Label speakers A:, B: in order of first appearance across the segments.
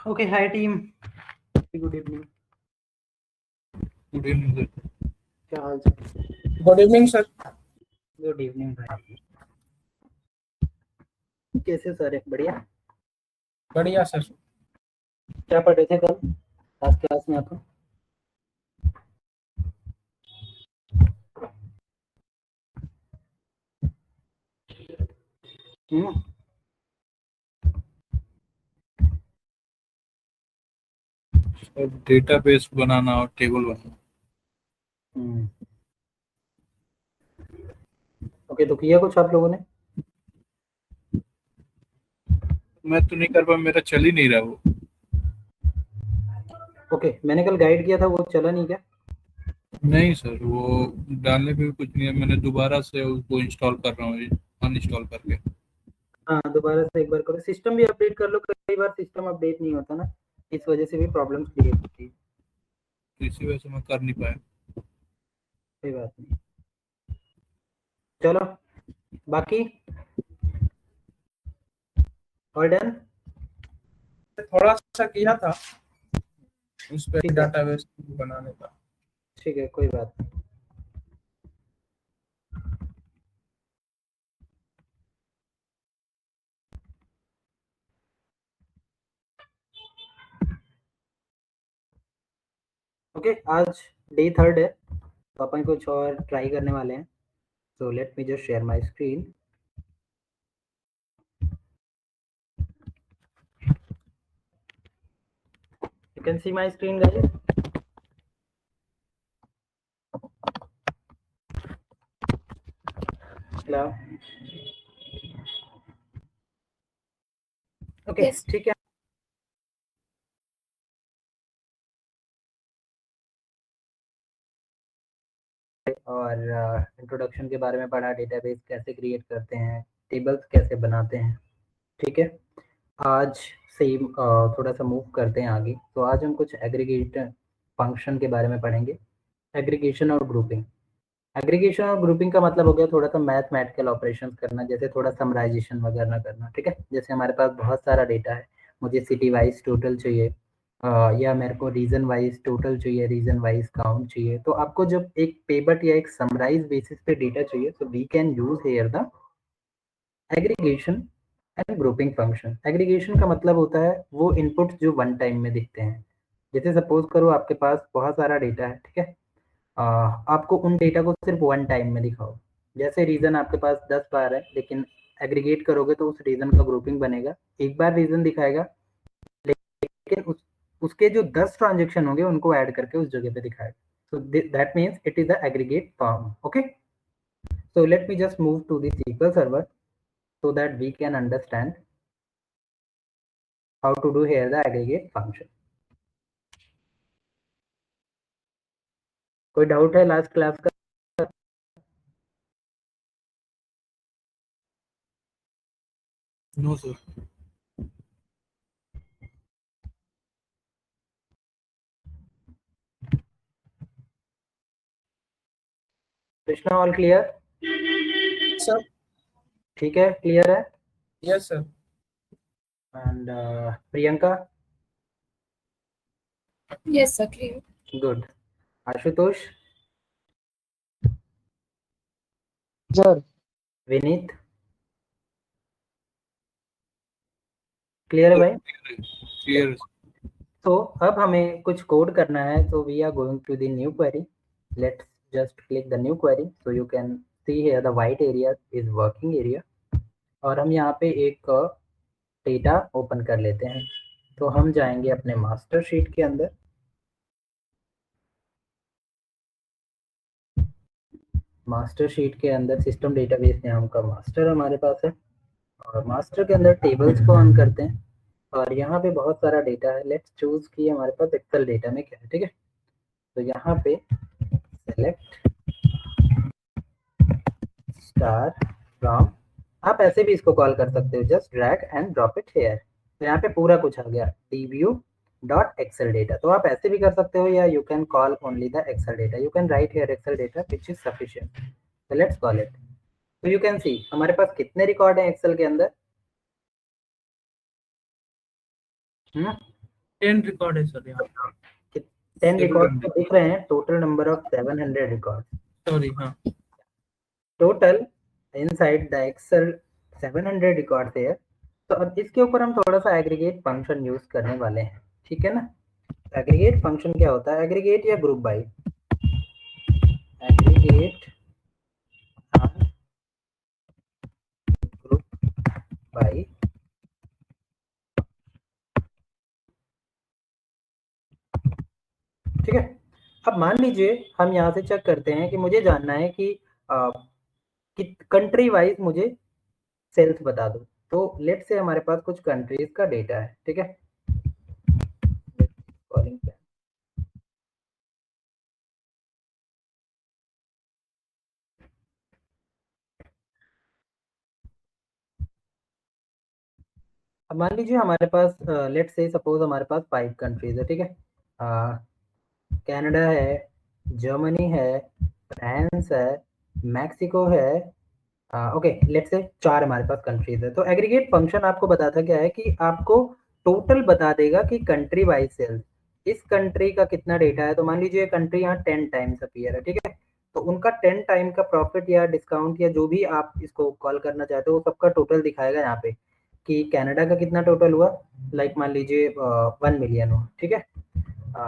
A: Okay, hi team. Good evening.
B: Good evening sir.
A: क्या हाल चाल?
B: Good evening sir.
A: Good evening भाई. कैसे sir? बढ़िया.
B: बढ़िया सर.
A: क्या पढ़े थे कल लास्ट क्लास में आपको?
B: डेटाबेस बनाना और टेबल बनाना.
A: ओके, तो किया कुछ आप लोगों ने?
B: मैं तो नहीं कर पाया, मेरा चल ही नहीं रहा वो.
A: ओके, मैंने कल गाइड किया था, वो चला नहीं क्या?
B: नहीं सर, वो डालने पे भी कुछ नहीं है. मैंने दोबारा से उसको इंस्टॉल कर रहा हूँ, अनइंस्टॉल करके.
A: हाँ, दोबारा से एक बार करो. सिस्टम भी अपडेट कर लो. कई बार सिस्टम अपडेट नहीं होता ना, इस वजह से भी प्रॉब्लम्स क्रिएट होती है.
B: तो इसी वजह से मैं कर नहीं पाया.
A: कोई बात नहीं. चलो, बाकी ऑल डन.
B: थोड़ा सा किया था उस पे
A: ठीक है,
B: डाटाबेस बनाने का.
A: ठीक है, कोई बात नहीं. ओके, आज डे 3 है, तो अपन कुछ और ट्राई करने वाले हैं. So let me just share my screen. You can see my screen, guys. Hello. Okay,
C: Yes.
A: ठीक है. और इंट्रोडक्शन के बारे में पढ़ा, डेटाबेस कैसे क्रिएट करते हैं, टेबल्स कैसे बनाते हैं. ठीक है, आज सेम थोड़ा सा मूव करते हैं आगे. तो आज हम कुछ एग्रीगेट फंक्शन के बारे में पढ़ेंगे. एग्रीगेशन और ग्रुपिंग. एग्रीगेशन और ग्रुपिंग का मतलब हो गया थोड़ा सा मैथमेटिकल ऑपरेशंस करना, जैसे थोड़ा समराइजेशन वगैरह करना. ठीक है, जैसे हमारे पास बहुत सारा डेटा है, मुझे सिटी वाइज टोटल चाहिए, या मेरे को रीजन वाइज टोटल चाहिए, रीजन वाइज काउंट चाहिए. तो आपको जब एक पेबट या एक समराइज बेसिस पे डेटा चाहिए, तो we can use here the aggregation and grouping function. Aggregation का मतलब होता है वो इनपुट जो वन टाइम में दिखते हैं. जैसे सपोज करो आपके पास बहुत सारा डेटा है. ठीक है, आपको उन डेटा को सिर्फ वन टाइम में दिखाओ. जैसे रीजन आपके पास 10 बार है, लेकिन एग्रीगेट करोगे तो उस रीजन का ग्रुपिंग बनेगा. एक बार रीजन दिखाएगा, लेकिन उसके जो 10 ट्रांजेक्शन होंगे उनको ऐड करके उस जगह पे दिखाएगा. So that means it is the aggregate form. Okay, so let me just move to the SQL server so that we can understand how to do here the aggregate function. कोई doubt है last class का?
B: No sir.
A: Krishna, all clear?
B: Sir.
A: ठीक है, clear है.
B: Yes sir.
A: And Priyanka?
C: Yes, sir. Clear.
A: Good. Ashutosh?
B: Sir.
A: Vineet? Clear है भाई?
B: Clear.
A: तो अब हमें कुछ कोड करना है. तो we are going to the new query. Let's just click the new query. So you can see here the white area is working area. और हम यहाँ पे एक डेटा ओपन कर लेते हैं. तो हम जाएंगे अपने मास्टर शीट के अंदर. मास्टर शीट के अंदर सिस्टम डेटाबेस नाम का मास्टर हमारे पास है. और मास्टर के अंदर टेबल्स को ऑन करते हैं. और यहाँ पे बहुत सारा डेटा है. लेट्स चूज कि हमारे पास एक्सेल डेटा में क्या है. ठीक है, तो यहाँ पे सेलेक्ट स्टार फ्रॉम, आप ऐसे भी इसको कॉल कर सकते हो, just drag and drop it here. तो यहाँ पे पूरा कुछ आ गया, dview डॉट एक्सेल डेटा. तो आप ऐसे भी कर सकते हो, या you can call only the Excel data. You can write here Excel data which is sufficient. So let's call it. So you can see हमारे पास कितने रिकॉर्ड हैं एक्सेल के अंदर.
C: 10 रिकॉर्ड है सर यहाँ।
A: 10 रिकॉर्ड दिख रहे हैं, total number of 700 record.
C: Sorry, हाँ,
A: total inside the Excel 700 record है। तो अब इसके ऊपर हम थोड़ा सा एग्रीगेट फंक्शन यूज करने वाले हैं, ठीक है ना। एग्रीगेट फंक्शन क्या होता है? एग्रीगेट या group by, aggregate group by. ठीक है, अब मान लीजिए हम यहाँ से चेक करते हैं कि मुझे जानना है कि कंट्री वाइज मुझे सेल्स बता दो। तो लेट से हमारे पास कुछ कंट्रीज का डेटा है, ठीक है। अब मान लीजिए हमारे पास लेट से सपोज हमारे पास 5 कंट्रीज है, ठीक है। कनाडा है, जर्मनी है, फ्रांस है, मैक्सिको है। ओके, लेट से 4 हमारे पास कंट्रीज है। तो एग्रीगेट फंक्शन आपको बताता क्या है कि आपको टोटल बता देगा कि कंट्री वाइज सेल्स, इस कंट्री का कितना डेटा है। तो मान लीजिए कंट्री यहाँ 10 टाइम्स अपीयर है, ठीक है। तो उनका 10 टाइम का प्रॉफिट या डिस्काउंट या जो भी आप इसको कॉल करना चाहते हो, वो सबका टोटल दिखाएगा यहाँ पे कि कनाडा का कितना टोटल हुआ, लाइक मान लीजिए 1 मिलियन हुआ, ठीक है।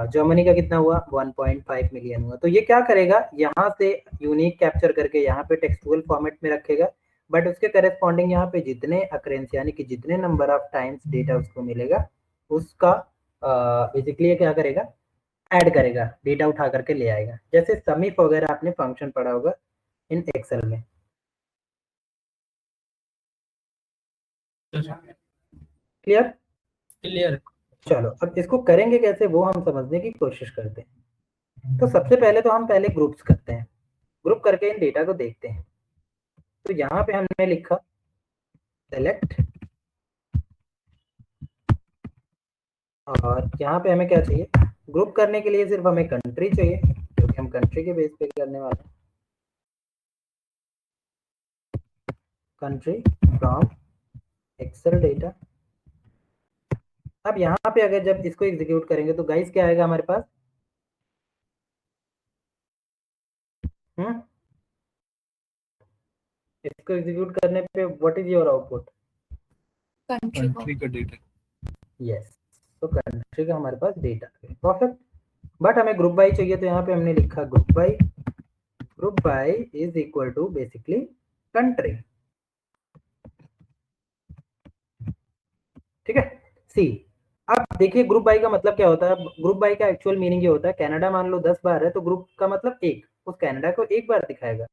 A: जर्मनी का कितना हुआ, 1.5 मिलियन हुआ। तो ये क्या करेगा, यहाँ से यूनिक कैप्चर करके यहाँ पे टेक्सचुअल फॉर्मेट में रखेगा, बट उसके करेस्पॉन्डिंग यहाँ पे जितने अक्रेंस यानी कि जितने नंबर ऑफ टाइम्स डेटा उसको मिलेगा, उसका बेसिकली क्या करेगा, ऐड करेगा, डेटा उठा करके ले आएगा। जैसे समिफ वगैरह आपने फंक्शन पढ़ा होगा इन एक्सेल में। क्लियर?
C: क्लियर।
A: चलो अब इसको करेंगे कैसे वो हम समझने की कोशिश करते हैं। तो सबसे पहले तो हम पहले ग्रुप्स करते हैं, ग्रुप करके इन डेटा को देखते हैं। तो यहाँ पे हमने लिखा सेलेक्ट, और यहाँ पे हमें क्या चाहिए, ग्रुप करने के लिए सिर्फ हमें कंट्री चाहिए, क्योंकि हम कंट्री के बेस पे करने वाले हैं। Country from Excel data. अब यहाँ पे अगर जब इसको एग्जीक्यूट करेंगे तो गाइस क्या आएगा हमारे पास, इसको एग्जीक्यूट करने पे what is your output,
B: country का डेटा।
A: यस, तो कंट्री का हमारे पास डेटा है, परफेक्ट। बट हमें ग्रुप बाय चाहिए, तो यहाँ पे हमने लिखा group by, group by is equal to basically country, ठीक है। सी, अब देखिए ग्रुप बाय का मतलब क्या होता है। ग्रुप बाय का एक्चुअल मीनिंग ये होता है, कनाडा मान लो 10 बार है तो ग्रुप का मतलब एक, उस कनाडा को एक बार दिखाएगा।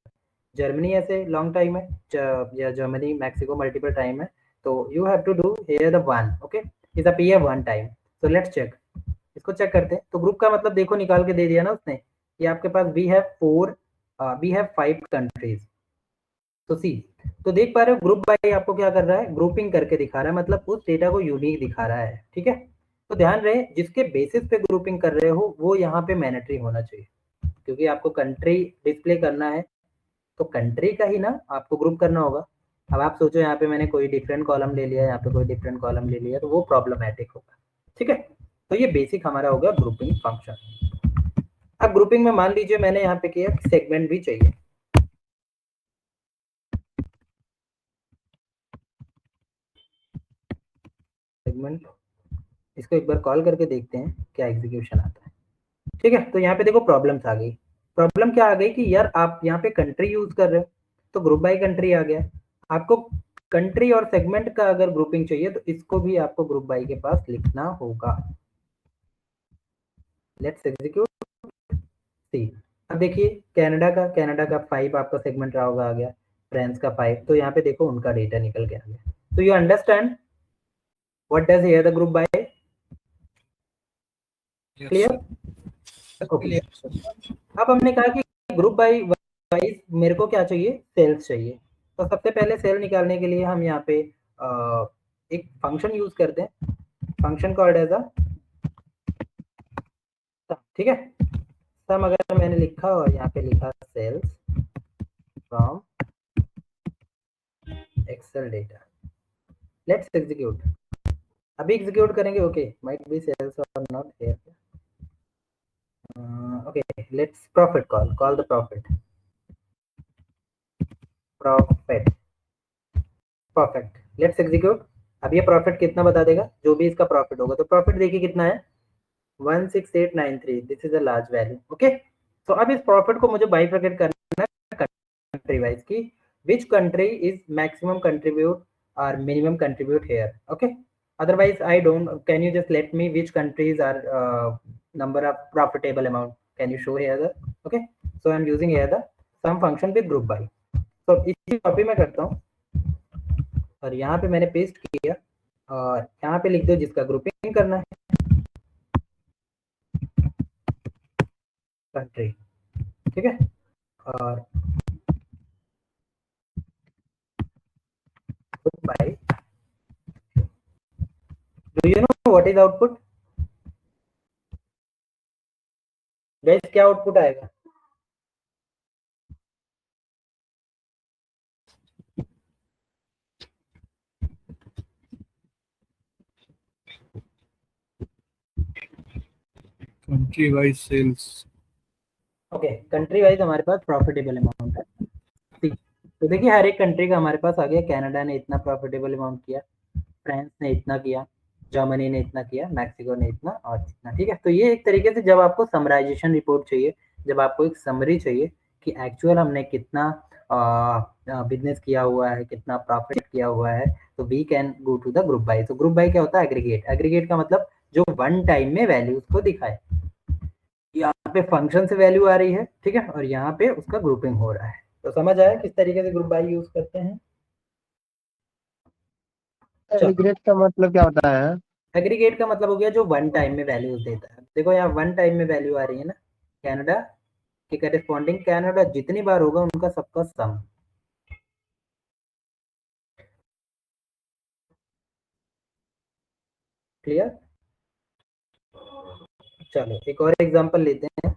A: जर्मनी ऐसे लॉन्ग टाइम है, या जर्मनी मैक्सिको मल्टीपल टाइम है, तो you have to do here the one, okay, is appear one time. So let's check, इसको चेक करते हैं। तो ग्रुप का मतलब देखो निकाल के दे दिया ना उसने, कि आपके पास वी हैव 5 कंट्रीज। तो सी, तो देख पा रहे हो ग्रुप बाय आपको क्या कर रहा है, ग्रुपिंग करके दिखा रहा है, मतलब उस डेटा को यूनिक दिखा रहा है, ठीक है। तो ध्यान रहे जिसके बेसिस पे ग्रुपिंग कर रहे हो वो यहाँ पे मैंडेटरी होना चाहिए, क्योंकि आपको कंट्री डिस्प्ले करना है तो कंट्री का ही ना आपको ग्रुप करना होगा। अब आप सोचो यहाँ पे मैंने कोई डिफरेंट कॉलम ले लिया, यहाँ पे कोई डिफरेंट कॉलम ले लिया, तो वो प्रॉब्लमैटिक होगा, ठीक है। तो ये बेसिक हमारा हो गया ग्रुपिंग फंक्शन। अब ग्रुपिंग में मान लीजिए मैंने यहाँ पे किया सेगमेंट भी चाहिए, सेगमेंट, इसको एक बार कॉल करके देखते हैं क्या एग्जीक्यूशन आता है, ठीक है। तो यहाँ पे देखो प्रॉब्लम्स आ गई। प्रॉब्लम क्या आ गई कि यार आप यहाँ पे कंट्री यूज कर रहे हो, तो ग्रुप बाय कंट्री आ गया। आपको कंट्री और सेगमेंट का अगर ग्रुपिंग चाहिए तो इसको भी आपको ग्रुप बाय के पास लिखना होगा। Let's execute. सी, अब देखिए कनाडा का 5 आपका सेगमेंट रहा होगा, आ गया। फ्रांस का 5, तो यहाँ पे देखो उनका डेटा निकल के आ गया। तो you understand what does here the group bye, clear? Okay, अब हमने कहा कि ग्रुप बाय वाइज मेरे को क्या चाहिए, सेल्स चाहिए। तो सबसे पहले सेल निकालने के लिए हम यहाँ पे एक फंक्शन यूज करते हैं, फंक्शन कॉल्ड एज अ सम, ठीक है। सम अगर मैंने लिखा और यहाँ पे लिखा sales from Excel data, let's execute. अभी एग्जीक्यूट करेंगे. ओके, माइट बी सेल्स और not here. Okay, let's profit call the profit. Perfect, let's execute. अब ये प्रॉफिट कितना बता देगा, जो भी इसका प्रॉफिट होगा. तो प्रॉफिट देखिए कितना है, 16893. This is a large value. Okay, तो अब इस प्रॉफिट को मुझे बाइफरकेट करना है कंट्री वाइज की. Which country is maximum contribute और minimum contribute here. Okay, otherwise I don't, can you just let me which countries are number of profitable amount, can you show here the. Okay, so I'm using here the sum function with group by. तो इसी copy में करता हूँ और यहाँ पे मैंने paste किया और यहाँ पे लिख दो जिसका ग्रुपिंग करना है कंट्री. ठीक है, और by, do you know what is output guys, क्या आउटपुट आएगा.
B: Country wise sales.
A: Okay, country wise हमारे पास प्रॉफिटेबल अमाउंट है. तो देखिए हर एक कंट्री का हमारे पास आ गया. कनाडा ने इतना प्रॉफिटेबल अमाउंट किया, फ्रांस ने इतना किया, जर्मनी ने इतना किया, मैक्सिको ने इतना और इतना. ठीक है, तो ये एक तरीके से जब आपको समराइजेशन रिपोर्ट चाहिए, जब आपको एक समरी चाहिए कि एक्चुअल हमने कितना बिजनेस किया हुआ है, कितना प्रॉफिट किया हुआ है, तो we can go to the group by. तो ग्रुप बाय क्या होता है, एग्रीगेट. एग्रीगेट का मतलब जो वन टाइम में वैल्यूज को दिखाए. यहाँ पे फंक्शन से वैल्यू आ रही है, ठीक है, और यहाँ पे उसका ग्रुपिंग हो रहा है. तो समझ आया किस तरीके से ग्रुप बाय यूज करते हैं.
D: एग्रीगेट का मतलब क्या होता है?
A: एग्रीगेट का मतलब हो गया जो वन टाइम में वैल्यूज देता है. देखो यहाँ वन टाइम में वैल्यू आ रही है ना, कनाडा के करेस्पॉन्डिंग कनाडा जितनी बार होगा उनका सबका सम. क्लियर. चलो एक और एग्जांपल लेते हैं.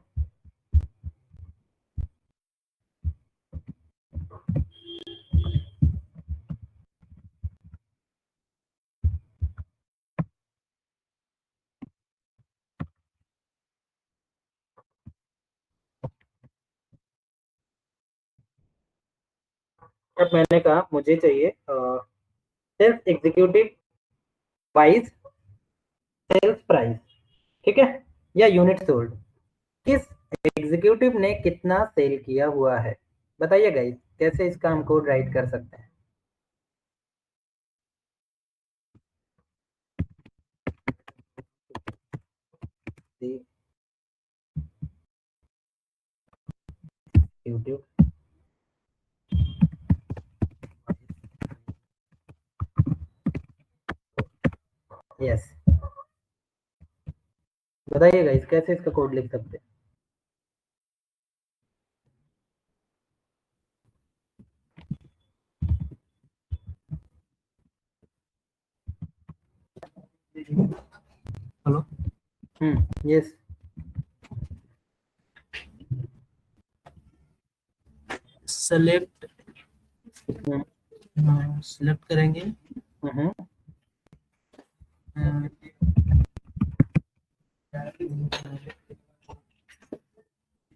A: अब मैंने कहा मुझे चाहिए sales executive wise sales price. ठीक है, या यूनिट सोल्ड. किस एग्जीक्यूटिव ने कितना सेल किया हुआ है, बताइए गाइस, कैसे इसका हम कोड राइट कर सकते हैं. यूट्यूब यस, बताइए गाइस कैसे इसका कोड लिख सकते हैं.
C: हेलो.
A: यस,
C: सेलेक्ट सेलेक्ट करेंगे.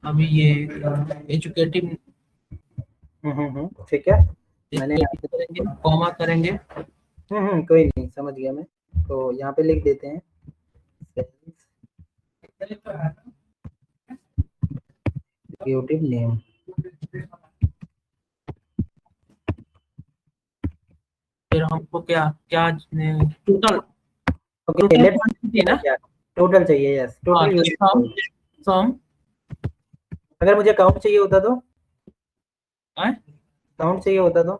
C: अभी ये एजुकेटिव
A: ठीक है, मैंने
C: करेंगे, कॉमा करेंगे.
A: कोई नहीं, समझ गया मैं. तो यहाँ पे लिख देते हैं एग्जीक्यूटिव नेम.
C: फिर हमको क्या क्या टोटल
A: ओके, लेट्स
C: क्वांटिटी ना,
A: टोटल चाहिए. यस, टोटल
C: सम सम.
A: अगर मुझे काउंट चाहिए होता तो,
C: आए
A: काउंट चाहिए होता तो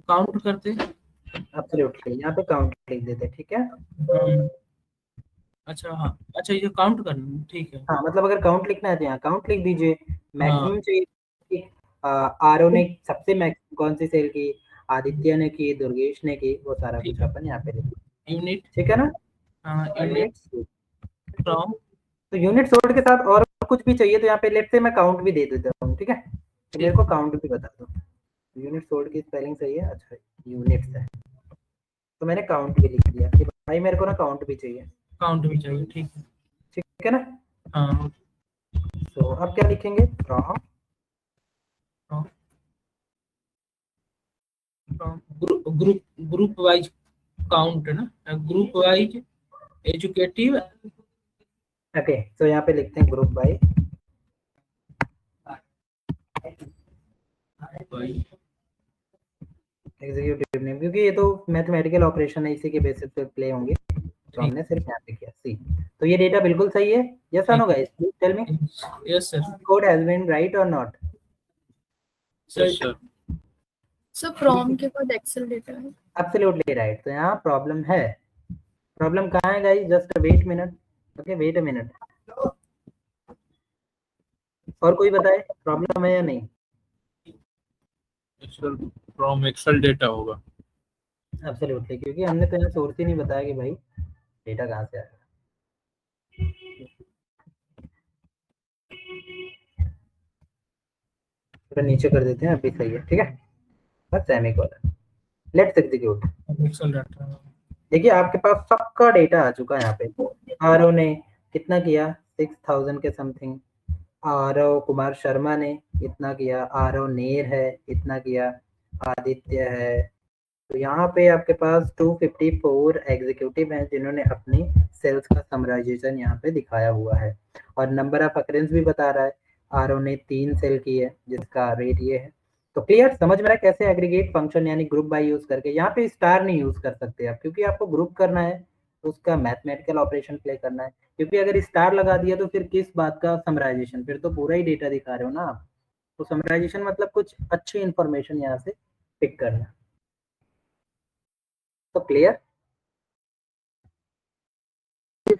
C: काउंट करते.
A: एब्सोल्युटली यहाँ पे काउंट लिख देते. ठीक है,
C: अच्छा. हाँ, अच्छा ये काउंट करना. ठीक है.
A: हाँ, मतलब अगर काउंट लिखना है तो यहाँ काउंट लिख दीजिए. मैक्सिमम चाहिए, आरओ ने सबसे मैक्सिमम कौन सी सेल की, आदित्य ने की, दुर्गेश ने की, वो सारा कुछ अपन यहाँ पे लिख.
C: यूनिट.
A: ठीक है ना.
C: Unit from.
A: तो यूनिट सोल्ड के साथ और कुछ भी चाहिए तो यहाँ पे लेट से मैं काउंट भी दे देता हूँ. ठीक है, तो मेरे को काउंट भी बता दो. यूनिट सोल्ड की स्पेलिंग सही है. अच्छा, यूनिट्स है तो मैंने काउंट भी लिख दिया. भाई मेरे को ना काउंट भी चाहिए,
C: काउंट भी चाहिए, ठीक है।
A: ठीक है ना।
C: हाँ,
A: तो अब क्या लिखेंगे, फ्रॉम
C: ग्रुप वाइज काउंट ना, ग्रुप वाइज एजुकेटिव।
A: ओके, तो यहाँ पे लिखते हैं ग्रुप बाय एग्जीक्यूटिव नेम, क्योंकि ये तो मैथमेटिकल ऑपरेशन है, इसी के बेसिस पे प्ले होंगे, तो हमने सिर्फ यहाँ पे किया सी। तो ये डेटा बिल्कुल सही है, यस और no guys, please tell me,
C: yes sir.
A: Code has been right or not.
B: Yes sir.
E: So from के बाद एक्सेल डेटा है।
A: Absolutely right. तो यहाँ प्रॉब्लम है, प्रॉब्लम कहाँ है guys, just wait minute, okay wait a minute. और कोई बताए प्रॉब्लम है या नहीं।
B: सर फ्रॉम एक्सेल डेटा होगा।
A: एब्सोल्युटली, क्योंकि हमने तो यहाँ सोर्स ही नहीं बताया कि भाई डेटा कहाँ से आएगा। थोड़ा नीचे कर देते हैं, अभी सही है, ठीक है, बस semicolon. Let's execute.
C: Excel data.
A: देखिए आपके पास सबका डेटा आ चुका है यहाँ पे। आरओ ने कितना किया, 6000 के समथिंग। आरओ कुमार शर्मा ने इतना किया, आरओ नेर है इतना किया, आदित्य है। तो यहाँ पे आपके पास 254 एग्जीक्यूटिव हैं जिन्होंने अपनी सेल्स का समराइजेशन यहाँ पे दिखाया हुआ है, और नंबर ऑफ अकरेंस भी बता रहा है। आरओ ने 3 सेल की है जिसका रेट ये है। तो क्लियर, समझ में रहा है कैसे एग्रीगेट फंक्शन यानी ग्रुप बाय यूज करके। यहाँ पे स्टार नहीं यूज कर सकते आप, क्योंकि आपको ग्रुप करना है, उसका मैथमेटिकल ऑपरेशन प्ले करना है। क्योंकि अगर स्टार लगा दिया तो फिर किस बात का समराइजेशन, फिर तो पूरा ही डेटा दिखा रहे हो ना आप। तो समराइजेशन मतलब कुछ अच्छी इंफॉर्मेशन यहाँ से पिक करना। तो क्लियर,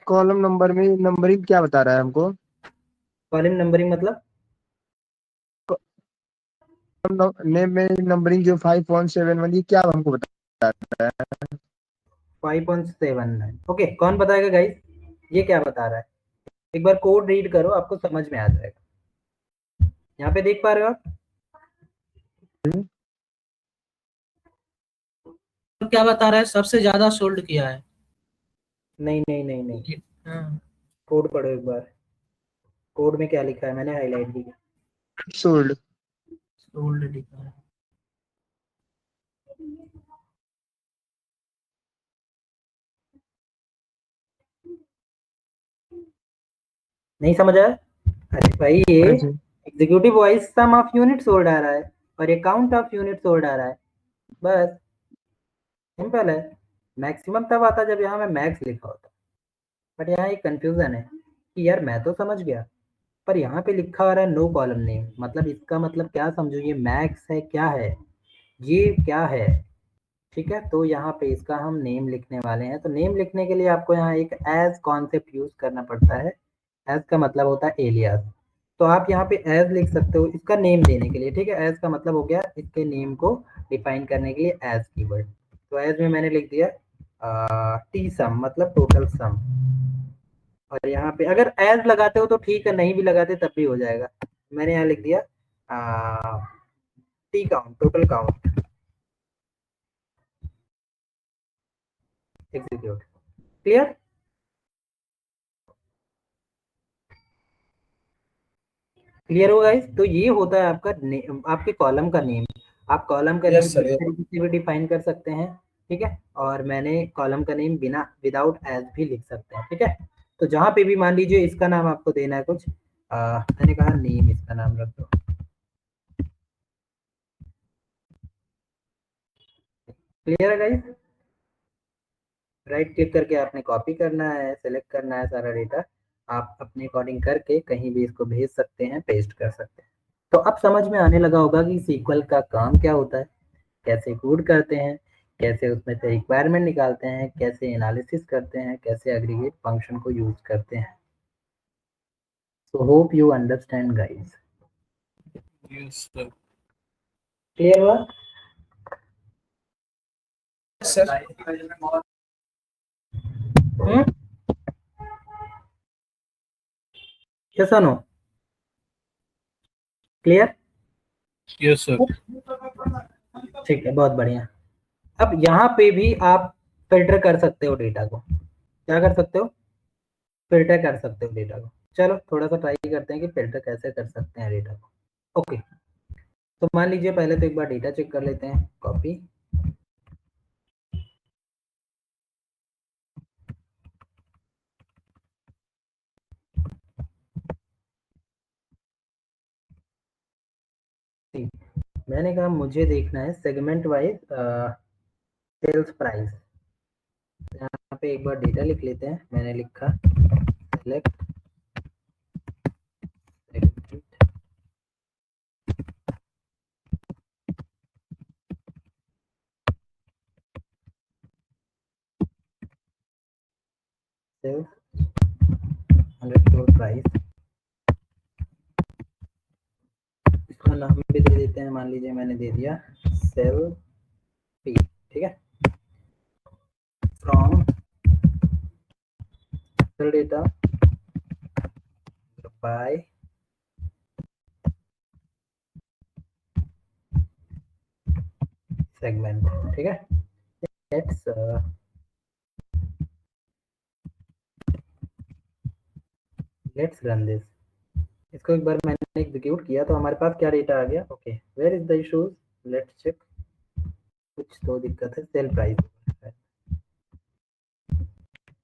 D: कॉलम नंबर में नंबरिंग क्या बता रहा है हमको?
A: कॉलम नंबरिंग मतलब
D: नेम में नंबरिंग जो 5.71 ये क्या हमको बता रहा है?
A: 5.79। ओके, कौन बताएगा गाइस, ये क्या बता रहा है। एक बार कोड रीड करो, आपको समझ में आ जाएगा। यहाँ पे देख पा रहे हो आप,
C: क्या बता रहा है, सबसे ज्यादा सोल्ड किया है।
A: नहीं नहीं नहीं नहीं,
C: हाँ,
A: कोड पढ़ो एक बार। कोड में क्या लिखा है, मैंने हाईलाइट भी किया।
D: सोल्ड।
C: सोल्ड लिखा है।
A: नहीं समझ आया, अरे भाई ये
D: अच्छा,
A: executive wise sum of unit sold आ रहा है और ये काउंट ऑफ यूनिट सोल्ड आ रहा है, बस सिंपल है। मैक्सिमम तब आता जब यहाँ में मैक्स लिखा होता, बट यहाँ एक कंफ्यूजन है कि यार मैं तो समझ गया, पर यहाँ पे लिखा आ रहा है नो कॉलम नेम, मतलब इसका मतलब क्या समझो, ये मैक्स है क्या है, ये क्या है, ठीक है। तो यहाँ पे इसका हम नेम लिखने वाले हैं। तो नेम लिखने के लिए आपको यहाँ एक एज कॉन्सेप्ट यूज करना पड़ता है। एज का मतलब होता है एलियास, तो आप यहाँ पे एज लिख सकते हो इसका नेम देने के लिए, ठीक है। एज का मतलब हो गया इसके नेम को डिफाइन करने के लिए एज कीवर्ड। तो एज में मैंने लिख दिया टी सम, मतलब टोटल सम। और यहाँ पे अगर एज लगाते हो तो ठीक है, नहीं भी लगाते तब भी हो जाएगा। मैंने यहाँ लिख दिया T count, total count, execute. Clear, clear होगा गाइस। तो ये होता है आपका आपके कॉलम का नेम। आप कॉलम का नेम इस तरीके से भी डिफाइन कर सकते हैं, ठीक है। और मैंने कॉलम का नेम बिना विदाउट एज भी लिख सकते हैं, ठीक है। तो जहां पे भी मान लीजिए इसका नाम आपको देना है कुछ, मैंने कहा नेम, इसका नाम रख दो, क्लियर है गाइस। राइट क्लिक करके आपने कॉपी करना है, सेलेक्ट करना है सारा डेटा, आप अपने अकॉर्डिंग करके कहीं भी इसको भेज सकते हैं, पेस्ट कर सकते हैं। तो अब समझ में आने लगा होगा कि सीक्वल का काम क्या होता है, कैसे कोड करते हैं, कैसे उसमें से रिक्वायरमेंट निकालते हैं, कैसे एनालिसिस करते हैं, कैसे एग्रीगेट फंक्शन को यूज करते हैं। So hope you understand guys.
B: Yes sir.
A: Clear हुआ
C: सर
A: यस और नो, क्लियर,
B: यस सर।
A: ठीक है, बहुत बढ़िया। अब यहाँ पे भी आप फिल्टर कर सकते हो डेटा को। क्या कर सकते हो? फिल्टर कर सकते हो डेटा को। चलो थोड़ा सा ट्राई करते हैं कि फिल्टर कैसे कर सकते हैं डेटा को। ओके, तो मान लीजिए पहले तो एक बार डेटा चेक कर लेते हैं। कॉपी, मैंने कहा मुझे देखना है सेगमेंट वाइज सेल्स प्राइस। यहाँ पे एक बार डेटा लिख लेते हैं। मैंने लिखा select segment sales underscore price. इसका नाम भी दे देते हैं। मान लीजिए मैंने दे दिया सेल पी। ठीक है, from sale data by segment. ठीक है, लेट्स रन दिस। इसको एक बार मैंने एग्जीक्यूट किया तो हमारे पास क्या डेटा आ गया। Okay, where is the issues, let's check. कुछ तो दिक्कत है, सेल प्राइस।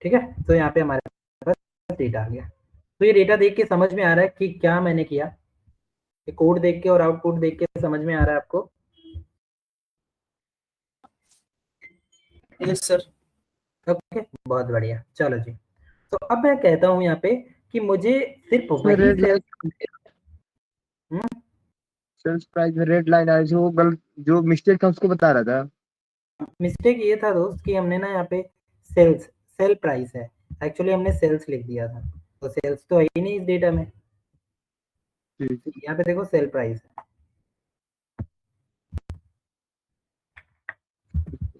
A: ठीक है, तो यहाँ पे हमारे पास डेटा आ गया। तो ये डेटा देख के समझ में आ रहा है कि क्या मैंने किया। ये कोड देख के और आउटपुट देख के समझ में आ रहा है आपको?
C: Yes sir.
A: ओके, बहुत बढ़िया। चलो जी, तो अब मैं कहता हूँ यहाँ पे कि मुझे सिर्फ
D: उसमें
A: वही
D: रेड लाइन, सेल्स प्राइस में रेड लाइन आई थी, वो गलत जो मिस्टेक था उसको बता रहा था।
A: मिस्टेक ये था दोस्त कि हमने ना यहाँ पे सेल प्राइस है, एक्चुअली हमने सेल्स लिख दिया था। तो सेल्स तो है ही नहीं इस डेटा में।
D: ठीक,
A: यहाँ पे देखो सेल प्राइस है।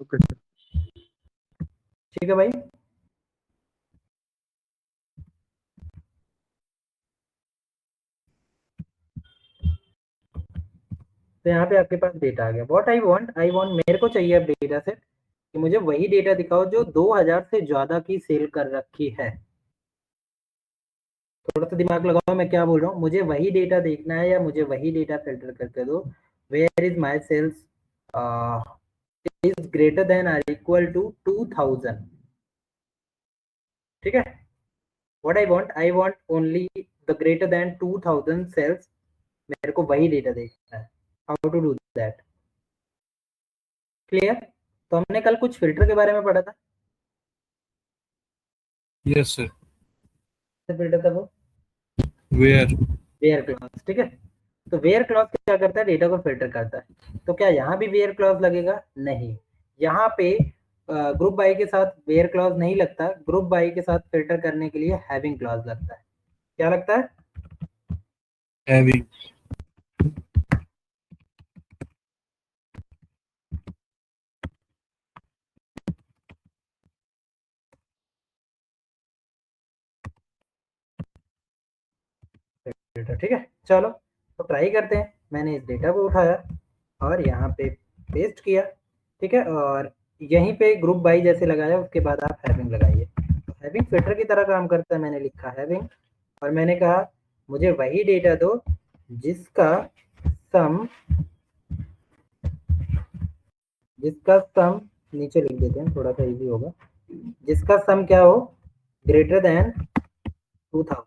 D: Okay sir.
A: ठीक है भाई, तो यहाँ पे आपके पास डेटा आ गया। व्हाट आई वांट, मेरे को चाहिए अब डेटा सेट कि मुझे वही डेटा दिखाओ जो 2000 से ज्यादा की सेल कर रखी है। थोड़ा सा दिमाग लगाओ, मैं क्या बोल रहा हूँ। मुझे वही डेटा देखना है या मुझे वही डेटा फिल्टर करके दो। Where is my sales is greater than or equal to 2000। ठीक है, what I want only the greater than 2000 sales. मेरे को वही डेटा देखना है। How to do that? Clear? तो हमने कल कुछ फिल्टर के बारे में पढ़ा था।
B: Yes sir.
A: फिल्टर था वो
B: वेयर।
A: Where clause. ठीक है, तो वेयर क्लॉज क्या करता है? डेटा को फिल्टर करता है। तो क्या यहाँ भी वेयर क्लॉज लगेगा? नहीं, यहाँ पे ग्रुप बाय के साथ वेयर क्लॉज नहीं लगता। ग्रुप बाय के साथ फिल्टर करने के लिए हैविंग क्लॉज लगता है। क्या लगता है?
B: हैविंग।
A: फिल्टर। ठीक है, चलो तो ट्राई करते हैं। मैंने इस डेटा को उठाया और यहाँ पे पेस्ट किया। ठीक है, और यहीं पे ग्रुप बाय जैसे लगाया, उसके बाद आप हैविंग लगाइए। तो हैविंग फिल्टर की तरह काम करता है। मैंने लिखा हैविंग और मैंने कहा मुझे वही डेटा दो जिसका सम नीचे लिख देते हैं, थोड़ा सा इजी होगा। जिसका सम क्या हो? Greater than 2000।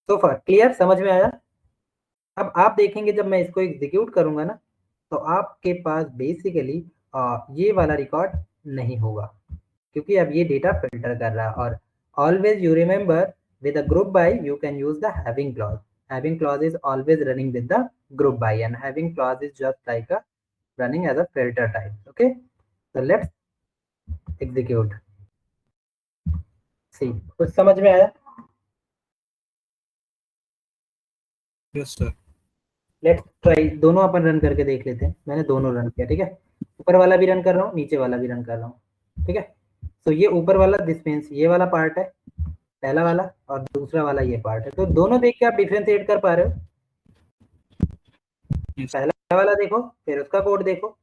A: सो फार क्लियर? समझ में आया? अब आप देखेंगे जब मैं इसको एग्जीक्यूट करूंगा ना, तो आपके पास बेसिकली ये वाला रिकॉर्ड नहीं होगा, क्योंकि अब ये डेटा फिल्टर कर रहा है। और always you remember, with a group by you can use the having clause. Having clause is always running with the group by, and having clause is just like a running as a filter type. Okay, so let's execute. See, कुछ समझ में आया?
B: Yes sir.
A: Let's try, दोनों अपन run करके देख लेते हैं। मैंने दोनों रन किया। ठीक है, ऊपर वाला भी रन कर रहा हूँ, नीचे वाला भी रन कर रहा हूँ। ठीक है, तो ये ऊपर वाला दिस मीन्स ये वाला पार्ट है, पहला वाला, और दूसरा वाला ये पार्ट है। तो दोनों देख के आप डिफरेंशिएट कर पा रहे हो?
B: Yes.
A: पहला वाला देखो, फिर उसका कोड देखो।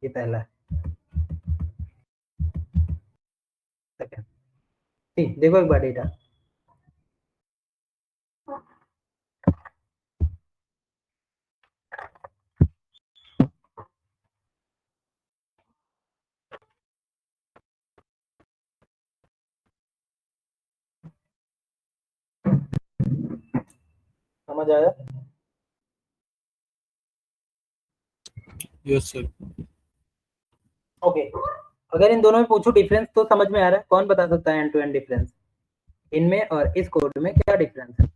A: ये पहला है। सेकंड, ठीक, देखो एक बार डेटा। समझ आया?
B: Yes sir.
A: ओके, अगर इन दोनों में पूछूं डिफरेंस तो समझ में आ रहा है? कौन बता सकता है एंड टू एंड डिफरेंस इनमें और इस कोड में क्या डिफरेंस है?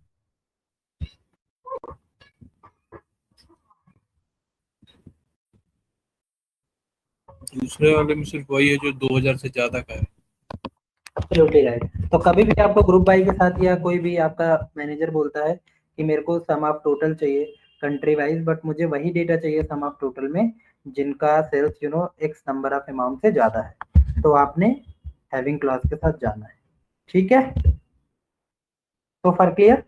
B: दूसरे वाले में सिर्फ वही है जो 2000 से ज्यादा का है।
A: Absolutely right. तो कभी भी आपको ग्रुप बाई के साथ या कोई भी आपका मैनेजर बोलता है कि मेरे को सम ऑफ टोटल चाहिए कंट्री वाइज, बट मुझे वही डेटा चाहिए सम ऑफ टोटल में जिनका sales x number of amount से ज्यादा है, तो आपने हैविंग क्लॉज के साथ जाना है। ठीक है, तो for clear?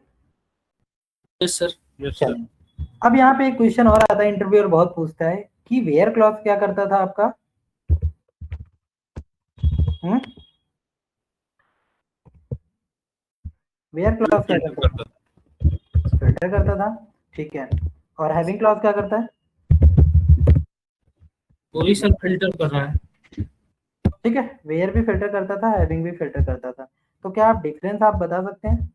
C: Yes sir.
B: Yes sir.
A: चलिए, अब यहाँ पे एक क्वेश्चन और आता है, इंटरव्यूअर बहुत पूछता है कि वेयर क्लॉज क्या करता था आपका? वेयर क्लॉज क्या
B: फिल्टर
A: करता
B: करता था।
A: था? फिल्टर करता था, ठीक है। और हैविंग क्लॉज क्या करता है?
C: वो भी सर फिल्टर कर रहा है।
A: ठीक है, वेयर भी फिल्टर करता था, हैविंग भी फिल्टर करता था। तो क्या आप डिफरेंस आप बता सकते हैं?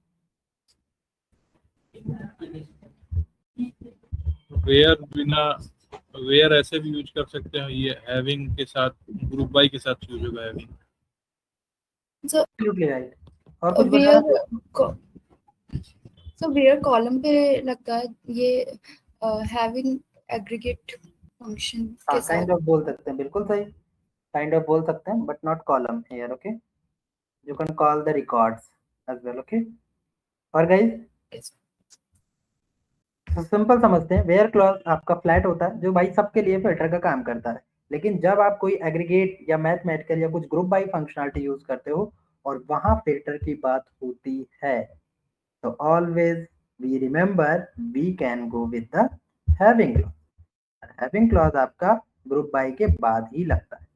B: वेयर बिना, वेयर ऐसे भी यूज कर सकते हैं, ये हैविंग के साथ, ग्रुप बाई के साथ यूज होगा हैविंग।
E: So
A: absolutely right. और कुछ
E: where
A: बताना?
E: so where column पे लगता है ये having aggregate function के
A: हाँ,
E: साथ?
A: काइंड ऑफ बोल सकते हैं, बिल्कुल सही, काइंड ऑफ बोल सकते हैं, but not column here. Okay, you can call the records as well. Okay, और गाइस सिंपल समझते हैं, वेयर क्लॉज आपका फ्लैट होता है जो भाई सबके लिए फिल्टर का काम करता है। लेकिन जब आप कोई एग्रीगेट या मैथमेटिकल या कुछ ग्रुप बाई फंक्शनलिटी यूज करते हो और वहां फिल्टर की बात होती है, तो always we remember we can go with the having clause. Having clause आपका ग्रुप बाई के बाद ही लगता है।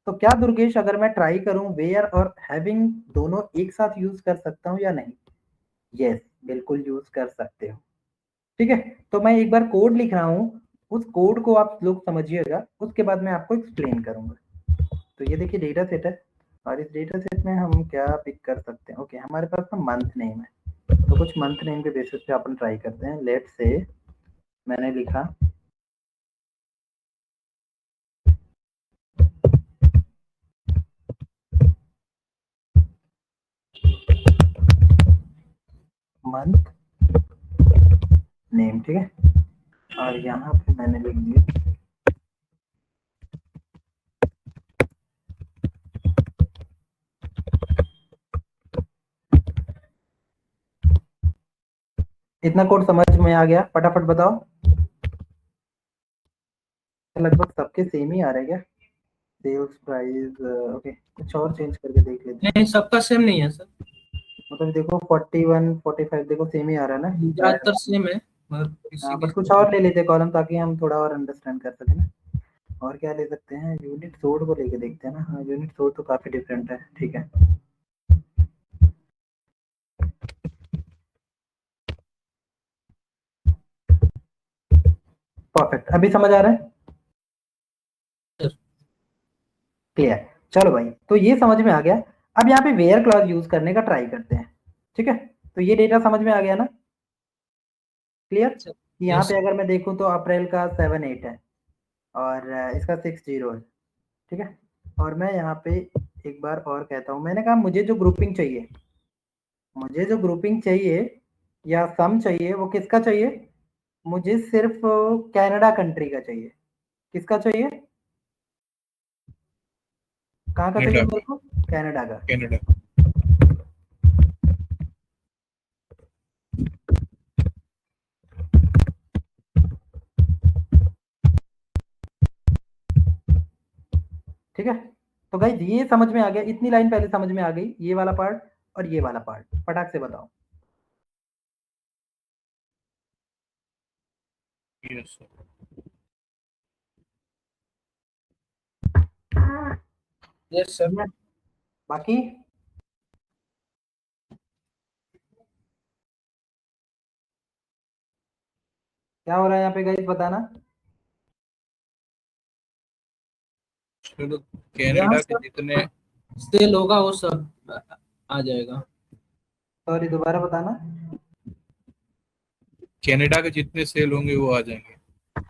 A: तो क्या दुर्गेश, अगर मैं ट्राई करूं वेयर और हैविंग दोनों एक साथ यूज कर सकता हूं या नहीं? यस, बिल्कुल यूज कर सकते हो। ठीक है, तो मैं एक बार कोड लिख रहा हूँ, उस कोड को आप लोग समझिएगा, उसके बाद मैं आपको एक्सप्लेन करूंगा। तो ये देखिए डेटा सेट है, और इस डेटा सेट में हम क्या पिक कर सकते हैं? ओके, हमारे पास ना मंथ नेम है, तो कुछ मंथ नेम के बेसिस पे अपन ट्राई करते हैं। लेट से मैंने लिखा मंथ नेम, ठीक है, और यहाँ पे मैंने लिख दिया इतना कोड। समझ में आ गया? फटाफट बताओ। लगभग सबके सेम ही आ रहे हैं क्या? सेल्स प्राइस, ओके, कुछ और चेंज करके देख लेते हैं।
C: नहीं, सबका सेम नहीं है सर,
A: मतलब देखो 41 45 देखो सेम ही आ रहा है ना?
C: ज्यादातर सेम है, मगर किसी
A: हाँ, बट कुछ
C: की
A: और ले लेते कॉलम ताकि हम थोड़ा और अंडरस्टैंड कर सके ना। और क्या ले सकते हैं? यूनिट सोर्ट को लेके देखते हैं ना। हाँ, यूनिट सोर्ट तो काफी डिफरेंट है, ठीक है। परफेक्ट, अभी समझ आ रहा है? क्लियर? चलो भाई, तो ये समझ में आ गया। अब यहाँ पे वेयर क्लॉज यूज करने का ट्राई करते हैं, ठीक है। तो ये डेटा समझ में आ गया ना? क्लियर? यहाँ
C: यस
A: पे अगर मैं देखूँ तो अप्रैल का 7-8 है और इसका 6-0 है, ठीक है। और मैं यहाँ पे एक बार और कहता हूँ, मैंने कहा मुझे जो ग्रुपिंग चाहिए, मुझे जो ग्रुपिंग चाहिए या सम चाहिए, वो किसका चाहिए? मुझे सिर्फ कनाडा कंट्री का चाहिए। किसका चाहिए? कहाँ का चाहिए
B: कनाडा।
A: मेरे को? कनाडा का।
B: कनाडा।
A: ठीक है, तो गाइस ये समझ में आ गया, इतनी लाइन पहले समझ में आ गई, ये वाला पार्ट और ये वाला पार्ट। फटाक से बताओ।
B: Yes sir.
C: Yes sir.
A: बाकी क्या हो रहा है यहाँ पे गाइस बताना।
B: चलो कनाडा के जितने
C: सेल होगा वो सब आ जाएगा।
A: सॉरी दोबारा बताना।
B: कनाडा के जितने सेल होंगे वो आ जाएंगे।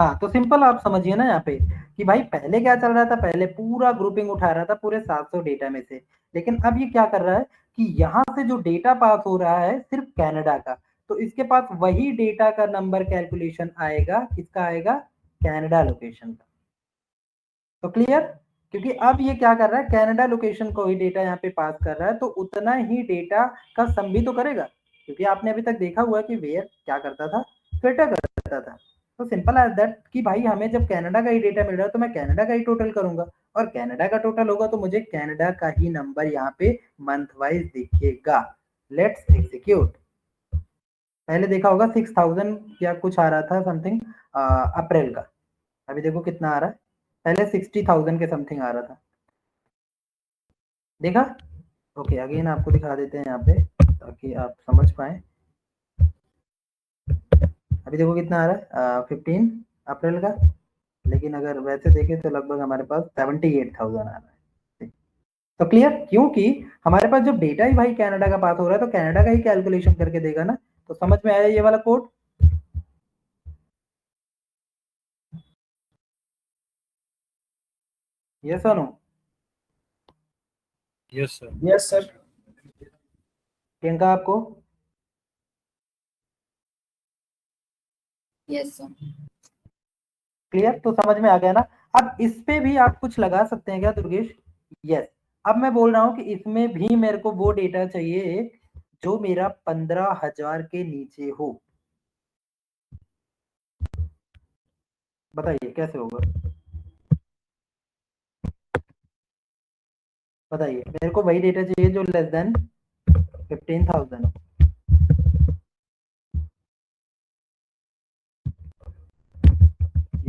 A: हाँ तो सिंपल आप समझिए ना यहाँ पे कि भाई पहले क्या चल रहा था, पहले पूरा ग्रुपिंग उठा रहा था पूरे 700 डेटा में से, लेकिन अब ये क्या कर रहा है कि यहाँ से जो डेटा पास हो रहा है सिर्फ कनाडा का, तो इसके पास वही डेटा का नंबर कैलकुलेशन आएगा, किसका आएगा, कनाडा लोकेशन का। तो क्लियर, क्योंकि अब ये क्या कर रहा है, कनाडा लोकेशन को ही डेटा यहाँ पे पास कर रहा है, तो उतना ही डेटा का सम भी तो करेगा, क्योंकि आपने अभी तक देखा हुआ कि वेयर क्या करता था, फिल्टर करता था। तो सिंपल एज दैट कि भाई हमें जब कनाडा का ही डेटा मिल रहा है तो मैं कनाडा का ही टोटल करूंगा, और कनाडा का टोटल होगा तो मुझे कनाडा का ही नंबर यहाँ पे मंथ वाइज दिखेगा। Let's execute. पहले देखा होगा 6000 या कुछ आ रहा था समथिंग अप्रैल का, अभी देखो कितना आ रहा है, पहले 60,000 के समथिंग आ रहा था, देखा। ओके अगेन आपको दिखा देते हैं यहाँ पे ताकि आप समझ पाए। अभी देखो कितना आ रहा है 15 अप्रैल का, लेकिन अगर वैसे देखें तो लगभग हमारे पास 78,000 आ रहा है। तो क्लियर, क्योंकि हमारे पास जब डेटा ही भाई कनाडा का पास हो रहा है तो कनाडा का ही कैलकुलेशन करके देगा ना। तो समझ में आया ये वाला कोड। यस और no.
B: Yes sir.
C: Yes sir.
A: Priyanka आपको
E: यस सर।
A: क्लियर, तो समझ में आ गया ना। अब इस पे भी आप कुछ लगा सकते हैं क्या दुर्गेश। यस, अब मैं बोल रहा हूं कि इसमें भी मेरे को वो डेटा चाहिए जो मेरा 15,000 के नीचे हो। बताइए कैसे होगा, बताइए। मेरे को वही डेटा चाहिए जो लेस देन 15,000 हो।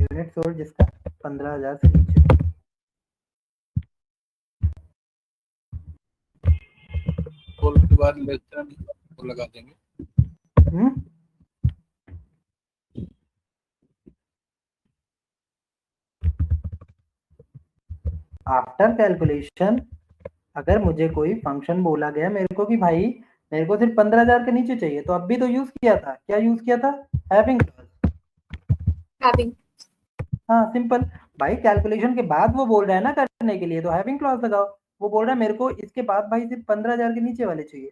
A: यूनिट सोल्ड जिसका 15,000 से नीचे हो।
B: कॉल के बाद लेस देन को लगा देंगे।
A: आफ्टर कैलकुलेशन अगर मुझे कोई फंक्शन बोला गया मेरे को कि भाई मेरे को सिर्फ 15,000 के नीचे चाहिए, तो अब भी तो यूज किया था, क्या यूज किया था, हैविंग।
E: हैविंग।
A: हाँ सिंपल, भाई कैलकुलेशन के बाद वो बोल रहा है ना करने के लिए, तो हैविंग क्लॉज लगाओ। वो बोल रहा है मेरे को इसके बाद भाई सिर्फ 15,000 के नीचे वाले चाहिए।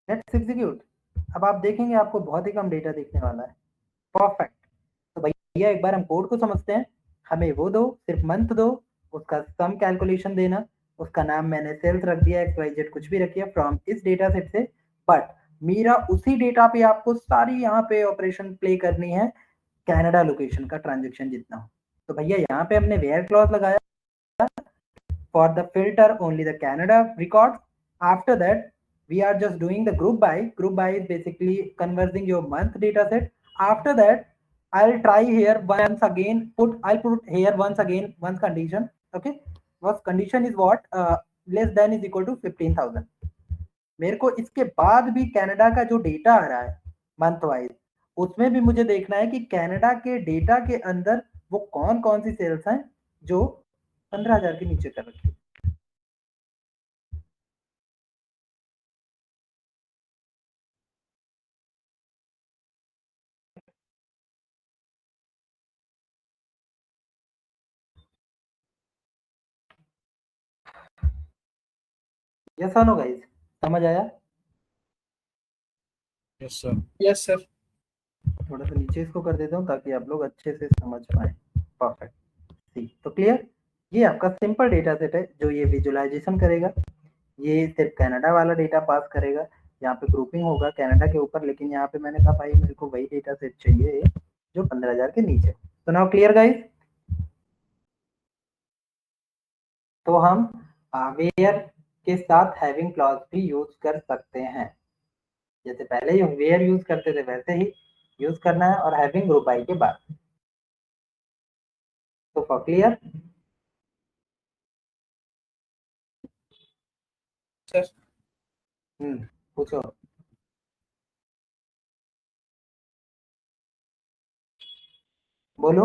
A: Let's execute. अब आप देखेंगे आपको बहुत ही कम डेटा दिखने वाला है। परफेक्ट। तो भैया एक बार हम कोड को समझते हैं। हमें वो दो, सिर्फ मंथ दो, उसका सम कैलकुलेशन देना, उसका नाम मैंने सेल्स रख दिया, XYZ कुछ भी रखिए फ्रॉम इस डेटा सेट से, बट मेरा उसी डेटा पे आपको सारी यहाँ पे ऑपरेशन प्ले करनी है कनाडा लोकेशन का ट्रांजेक्शन जितना हो। तो भैया यहाँ पे हमने वेयर क्लॉज लगाया for the filter only the Canada records. After that, we are just doing the group by. Group by is basically converting your month data set. After that, I'll try here once again. I'll put here once again one condition. Okay, what condition is what? Less than is equal to 15,000. मेरे को इसके बाद भी Canada का जो data आ रहा है month wise, उसमें भी मुझे देखना है कि कनाडा के डेटा के अंदर वो कौन कौन सी सेल्स हैं जो 15,000 के नीचे कर रखी है। यस नो गाइस, समझ आया।
B: Yes sir.
C: Yes sir.
A: थोड़ा सा नीचे इसको कर देता हूँ ताकि आप लोग अच्छे से समझ पाए। परफेक्ट। सी तो क्लियर, ये आपका सिंपल डेटा सेट है जो ये विजुअलाइजेशन करेगा, ये सिर्फ कनाडा वाला डेटा पास करेगा। यहाँ पे ग्रुपिंग होगा कनाडा के ऊपर, लेकिन यहाँ पे मैंने कहा भाई मेरे को वही डेटा सेट चाहिए जो 15,000 के नीचे। तो नाउ क्लियर गाइस। तो हम वेयर के साथ हैविंग क्लॉज भी यूज कर सकते हैं, जैसे पहले ही वेयर यूज करते थे वैसे ही यूज करना है और हैविंग ग्रुप आई के बाद। तो फॉर क्लियर?
C: सर
A: पूछो। बोलो।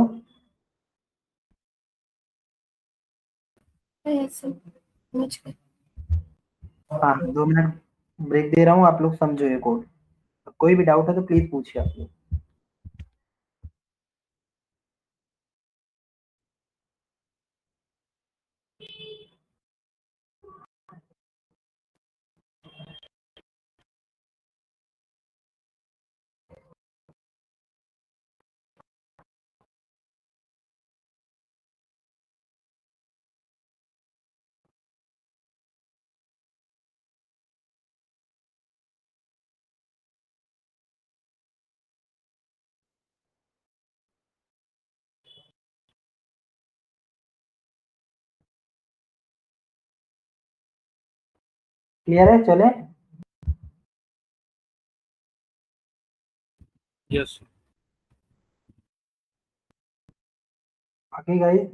E: ऐसे समझ गए।
A: हाँ 2 मिनट ब्रेक दे रहा हूँ, आप लोग समझो ये कोड। कोई भी डाउट है तो प्लीज पूछिए आप लोग। क्लियर है? चले?
B: यस
A: बाकी गाइस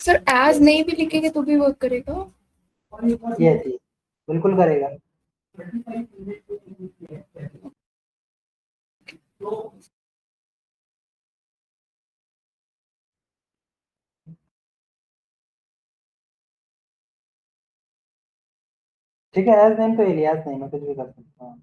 E: सर एज नहीं भी लिखेंगे तो भी वर्क करेगा?
A: ये थी, बिल्कुल करेगा। ठीक है, एज नेम तो इलियास नहीं, मैं कुछ भी कर सकता हूँ।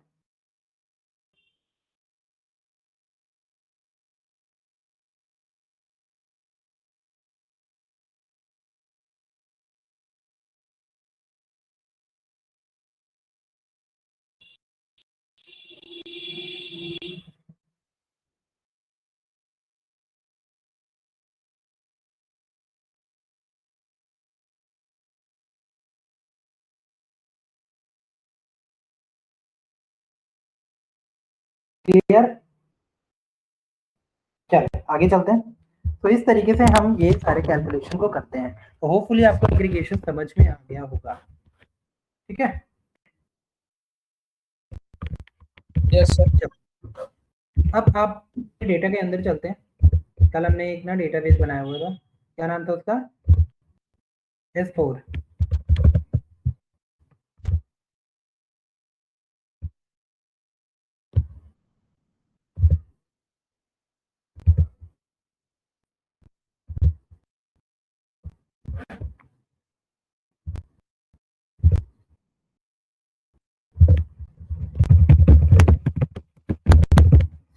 A: क्लियर? चलो आगे चलते हैं। तो इस तरीके से हम ये सारे कैलकुलेशन को करते हैं। तो होपफुली आपको एग्रीगेशन समझ में आ गया होगा। ठीक है?
C: Yes sir.
A: अब आप डेटा के अंदर चलते हैं। कल हमने एक ना डेटाबेस बनाया हुआ था, क्या नाम था उसका? S4।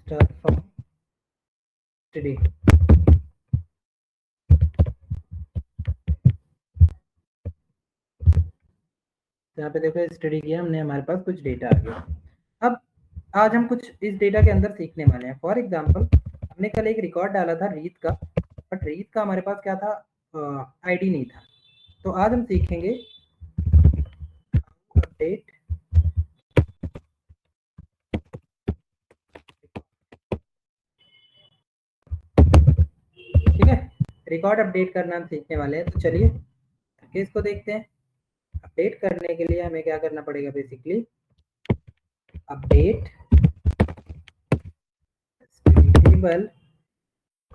A: Start from today. यहाँ पे देखो स्टडी किया हमने, हमारे पास कुछ डेटा आ गया। अब आज हम कुछ इस डेटा के अंदर सीखने वाले हैं। फॉर एग्जांपल हमने कल एक रिकॉर्ड डाला था रीत का, बट रीत का हमारे पास क्या था, आईडी नहीं था। तो आज हम सीखेंगे अपडेट ठीक है, रिकॉर्ड अपडेट करना हम सीखने वाले हैं। तो चलिए इसको देखते हैं। अपडेट करने के लिए हमें क्या करना पड़ेगा, बेसिकली अपडेट टेबल।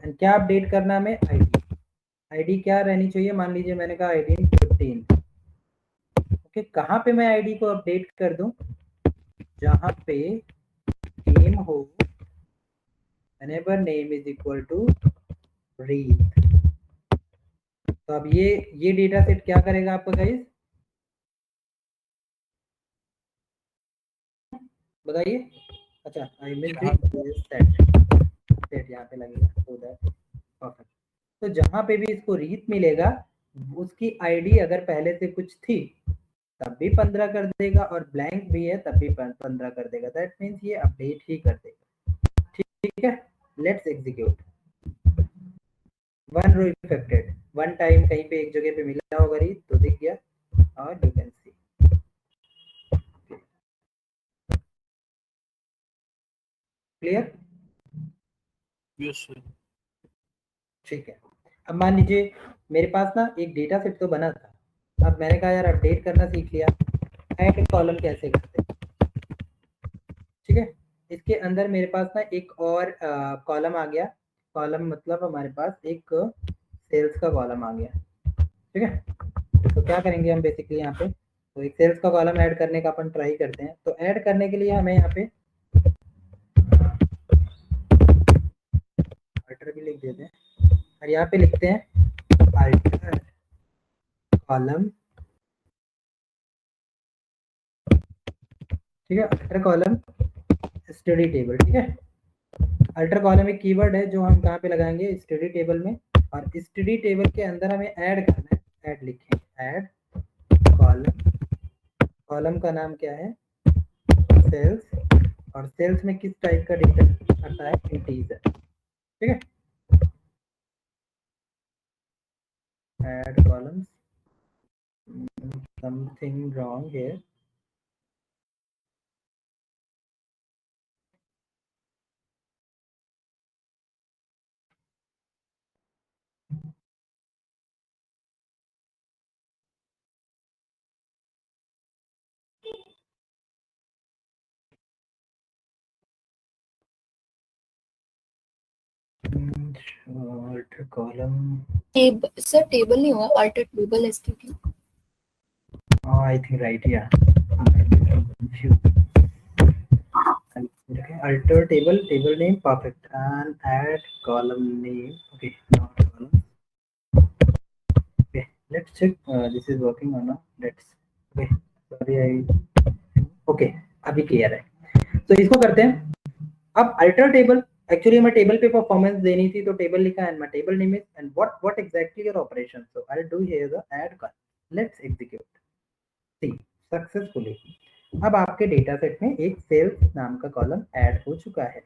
A: एंड क्या अपडेट करना हमें, आईडी। आईडी क्या रहनी चाहिए, मान लीजिए मैंने कहा आईडी 15। ओके, कहाँ पे मैं आईडी को अपडेट कर दूं, जहां पे नेम हो, whenever name is equal to read। तो अब ये डेटा सेट क्या करेगा आपका गाइस, बताइए। अच्छा आई मिस सेट यहाँ पे लगेगा, so that perfect। तो जहां पे भी इसको रीत मिलेगा, उसकी आईडी अगर पहले से कुछ थी तब भी 15 कर देगा, और ब्लैंक भी है तब भी 15 कर देगा। दैट मीन्स ये अपडेट ही कर देगा। ठीक है, let's execute. One row affected, one time कहीं पे एक जगह पे मिला होगा रीत तो दिख गया, और you can C. Clear?
B: Yes sir.
A: ठीक है, अब मान लीजिए मेरे पास ना एक डेटा सेट तो बना था। अब मैंने कहा यार अपडेट करना सीख लिया, ऐड कॉलम कैसे करते हैं। इसके अंदर मेरे पास ना एक और कॉलम आ गया। कॉलम मतलब हमारे पास एक सेल्स का कॉलम आ गया, ठीक है। तो क्या करेंगे हम बेसिकली यहाँ पे, तो एक सेल्स का कॉलम ऐड करने का अपन ट्राई करते हैं। तो ऐड करने के लिए हमें यहाँ पे अल्टर भी लिख देते हैं और यहाँ पे लिखते हैं अल्टर कॉलम, ठीक है, अल्टर कॉलम स्टडी टेबल, ठीक है। अल्टर कॉलम एक कीवर्ड है जो हम कहाँ पे लगाएंगे, स्टडी टेबल में। और स्टडी टेबल के अंदर हमें ऐड करना है, ऐड लिखेंगे, ऐड कॉलम। कॉलम का नाम क्या है, सेल्स। और सेल्स में किस टाइप का डेटा आता है, इंटीजर, ठीक है। Add columns, something wrong here. Alter column,
E: sir table नहीं हुआ, alter table STT.
A: I think right, या alter table, table name, perfect, and add column name, okay, not column, okay, let's check this is working or not, let's, okay, sorry I, okay, अभी clear है। तो इसको करते हैं। अब alter table, actually हमें table पे परफॉर्मेंस देनी थी, तो टेबल लिखा है, my table name is and what exactly your operation, so I will do here the add column, let's execute, see successfully. अब आपके डेटा सेट में एक सेल्स नाम का कॉलम ऐड हो चुका है,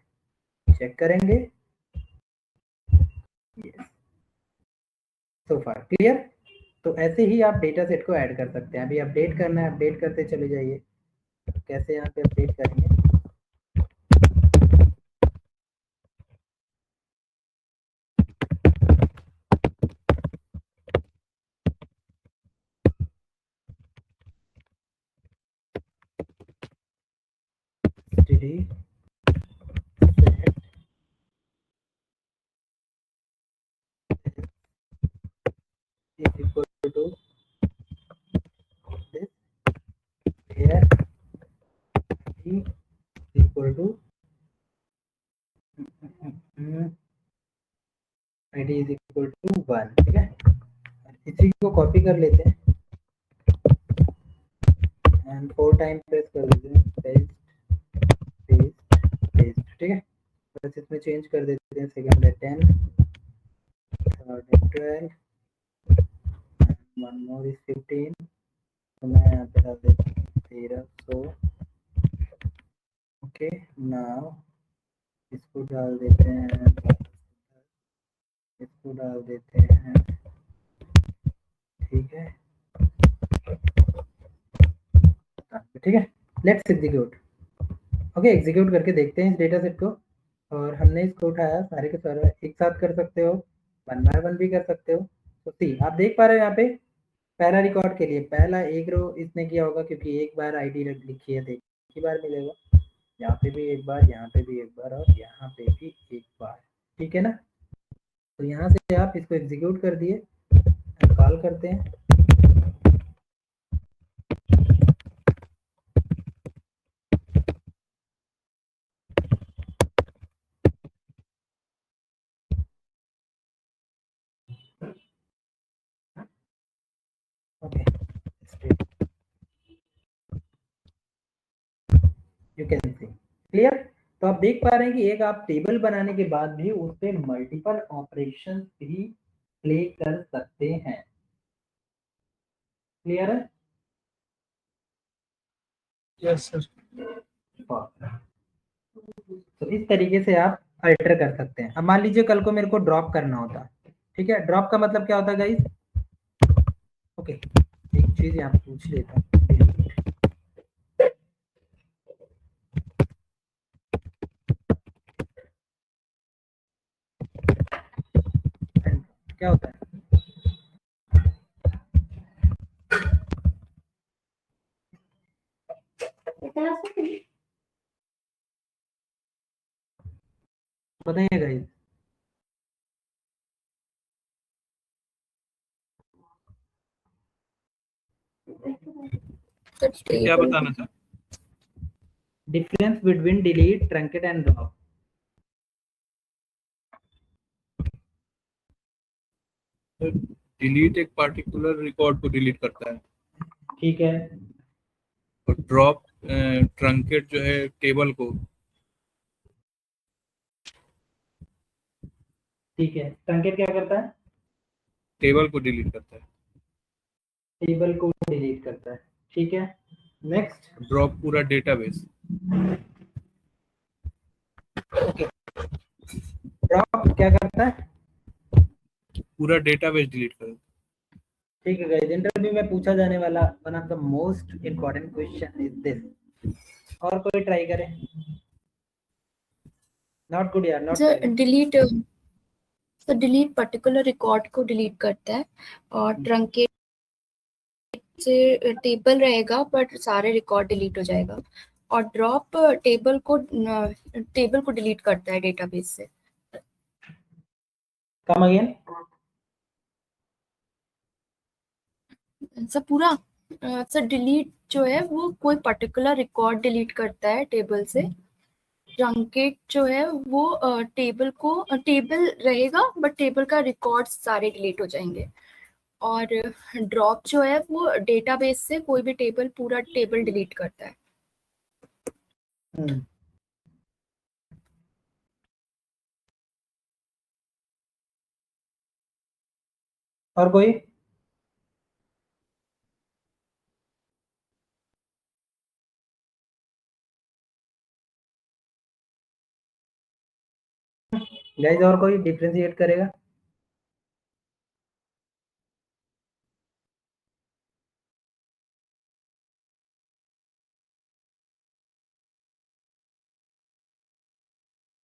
A: चेक करेंगे, यस, सो फार क्लियर। तो ऐसे ही आप डेटा सेट को ऐड कर सकते हैं। अभी अपडेट करना है, अपडेट करते चले जाइए। कैसे यहाँ पे अपडेट करेंगे, std set is equal to this, here is equal to id is equal to 1, ठीक है। इसी को कॉपी कर लेते हैं एंड 4 टाइम प्रेस कर देते हैं, पेस्ट पेस्ट पेस्ट, ठीक है। बस इसमें चेंज कर देते हैं, सेकंड है 10, थर्ड है 12, वन मोर इज 15, तो मैं यहाँ पे डाल देता हूँ 1300, ओके। नाउ इसको डाल देते हैं, इसको डाल देते हैं, ठीक है, ठीक है। लेट्स एग्जीक्यूट, ओके, एग्जीक्यूट करके देखते हैं इस डेटा सेट को। और हमने इसको उठाया, सारे के सारे एक साथ कर सकते हो, वन बाय वन भी कर सकते हो। तो सी आप देख पा रहे हो यहाँ पे पहला रिकॉर्ड के लिए पहला एक रो इसने किया होगा, क्योंकि एक बार आईडी लिखी है, तो एक ही बार मिलेगा। यहाँ पे भी एक बार, यहाँ पे भी एक बार, और यहाँ पे भी एक बार, ठीक है ना। तो यहाँ से आप इसको एग्जीक्यूट कर दिए, कॉल करते हैं, okay, you can C, clear. तो आप देख पा रहे हैं कि एक आप टेबल बनाने के बाद भी उस पे मल्टीपल ऑपरेशन भी प्ले कर सकते हैं, क्लियर है।
C: Yes sir.
A: तो इस तरीके से आप अल्टर कर सकते हैं। अब मान लीजिए कल को मेरे को ड्रॉप करना होता, ठीक है, ड्रॉप का मतलब क्या होता है गाइस, ओके, एक चीज यहाँ पूछ लेता हूँ, क्या होता है, बताइए गाइस।
E: The
B: क्या
E: table
B: बताना था?
A: Difference between delete, truncate and drop.
B: Delete एक पार्टिकुलर रिकॉर्ड को डिलीट करता है,
A: ठीक है,
B: और ड्रॉप ट्रंकेट जो है टेबल को।
A: ठीक है। ट्रंकेट क्या करता है?
B: टेबल को डिलीट करता है।
A: टेबल को डिलीट करता है। ठीक है, नेक्स्ट।
B: ड्रॉप पूरा डेटाबेस।
A: ओके, ड्रॉप क्या करता है?
B: पूरा डेटाबेस डिलीट कर देता
A: ठीक है गाइस, इंटरव्यू में पूछा जाने वाला one of the most important question is this. और कोई ट्राई करे? नॉट गुड यार, नॉट
E: the
A: गुड।
E: delete तो डिलीट पर्टिकुलर रिकॉर्ड को डिलीट करता है, और ट्रंकेट से टेबल रहेगा बट सारे रिकॉर्ड डिलीट हो जाएगा, और ड्रॉप टेबल को डिलीट करता है डेटाबेस से।
A: Come again.
E: सब पूरा सर डिलीट जो है वो कोई पर्टिकुलर रिकॉर्ड डिलीट करता है टेबल से। ट्रंकेट जो है वो टेबल रहेगा बट टेबल का रिकॉर्ड सारे डिलीट हो जाएंगे, और ड्रॉप जो है वो डेटाबेस से कोई भी पूरा टेबल डिलीट करता है।
A: और कोई? गाइस और कोई डिफरेंशिएट करेगा?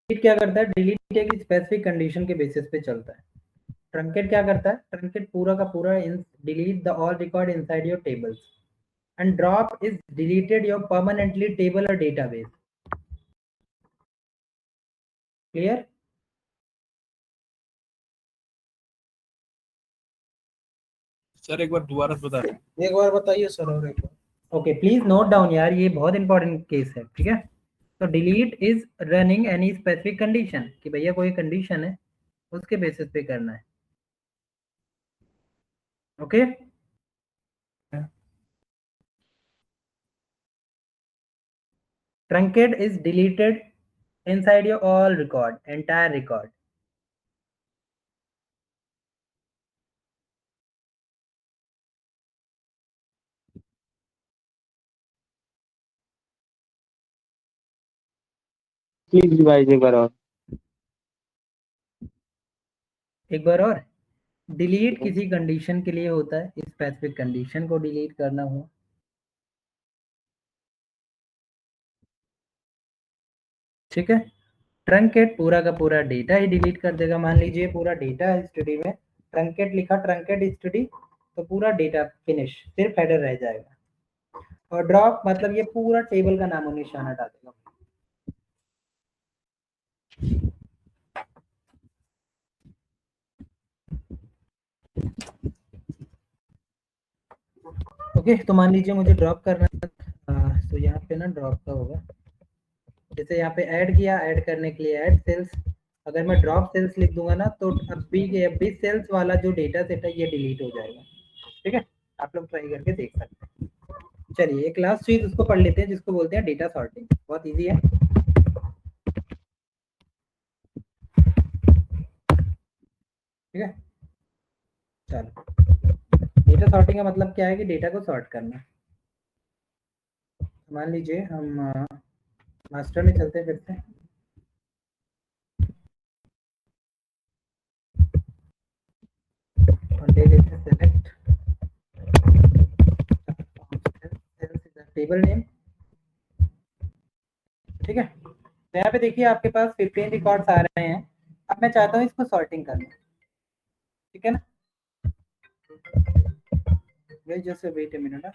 A: डिलीट क्या करता है? डिलीट एक स्पेसिफिक कंडीशन के बेसिस पे चलता है। ट्रंकेट क्या करता है? ट्रंकेट पूरा का पूरा delete the all record inside your tables, and drop is deleted your permanently table और डेटाबेस। क्लियर?
B: सर एक बार दोबारा से बता दें।
C: एक बार बताइए सर, और एक बार।
A: ओके, प्लीज नोट डाउन यार, ये बहुत इंपॉर्टेंट केस है। ठीक है, तो delete is running any specific condition, कि भैया कोई कंडीशन है उसके बेसिस पे करना है। Okay, truncate is deleted inside your all record, entire record.
D: Please revise एक बार और।
A: एक बार और। डिलीट किसी कंडीशन के लिए होता है, स्पेसिफिक कंडीशन को डिलीट करना हो। ठीक है, ट्रंकेट पूरा का पूरा डेटा ही डिलीट कर देगा। मान लीजिए पूरा डेटा है स्टडी में, ट्रंकेट लिखा, ट्रंकेट स्टडी, तो पूरा डेटा फिनिश, सिर्फ हेडर रह जाएगा। और ड्रॉप मतलब ये पूरा टेबल का नामो निशान हटा देगा। ओके, तो मान लीजिए मुझे ड्रॉप करना है, तो यहाँ पे ना ड्रॉप का होगा, जैसे यहाँ पे ऐड किया, ऐड करने के लिए ऐड सेल्स, अगर मैं ड्रॉप सेल्स लिख दूंगा ना तो अभी सेल्स वाला जो डेटा सेट है ये डिलीट हो जाएगा। ठीक है, आप लोग ट्राई करके देख सकते हैं। चलिए एक लास्ट चीज उसको पढ़ लेते हैं जिसको बोलते हैं डेटा सॉर्टिंग। बहुत इजी है। ठीक है, चलो, डेटा सॉर्टिंग का मतलब क्या है कि डेटा को सॉर्ट करना। मान लीजिए हम मास्टर में चलते हैं फिर से। ले लेते हैं सेलेक्ट टेबल नेम। ठीक है, तो यहाँ पे देखिए आपके पास 15 रिकॉर्ड्स आ रहे हैं। अब मैं चाहता हूँ इसको सॉर्टिंग करना। ठीक है ना, just wait a minute.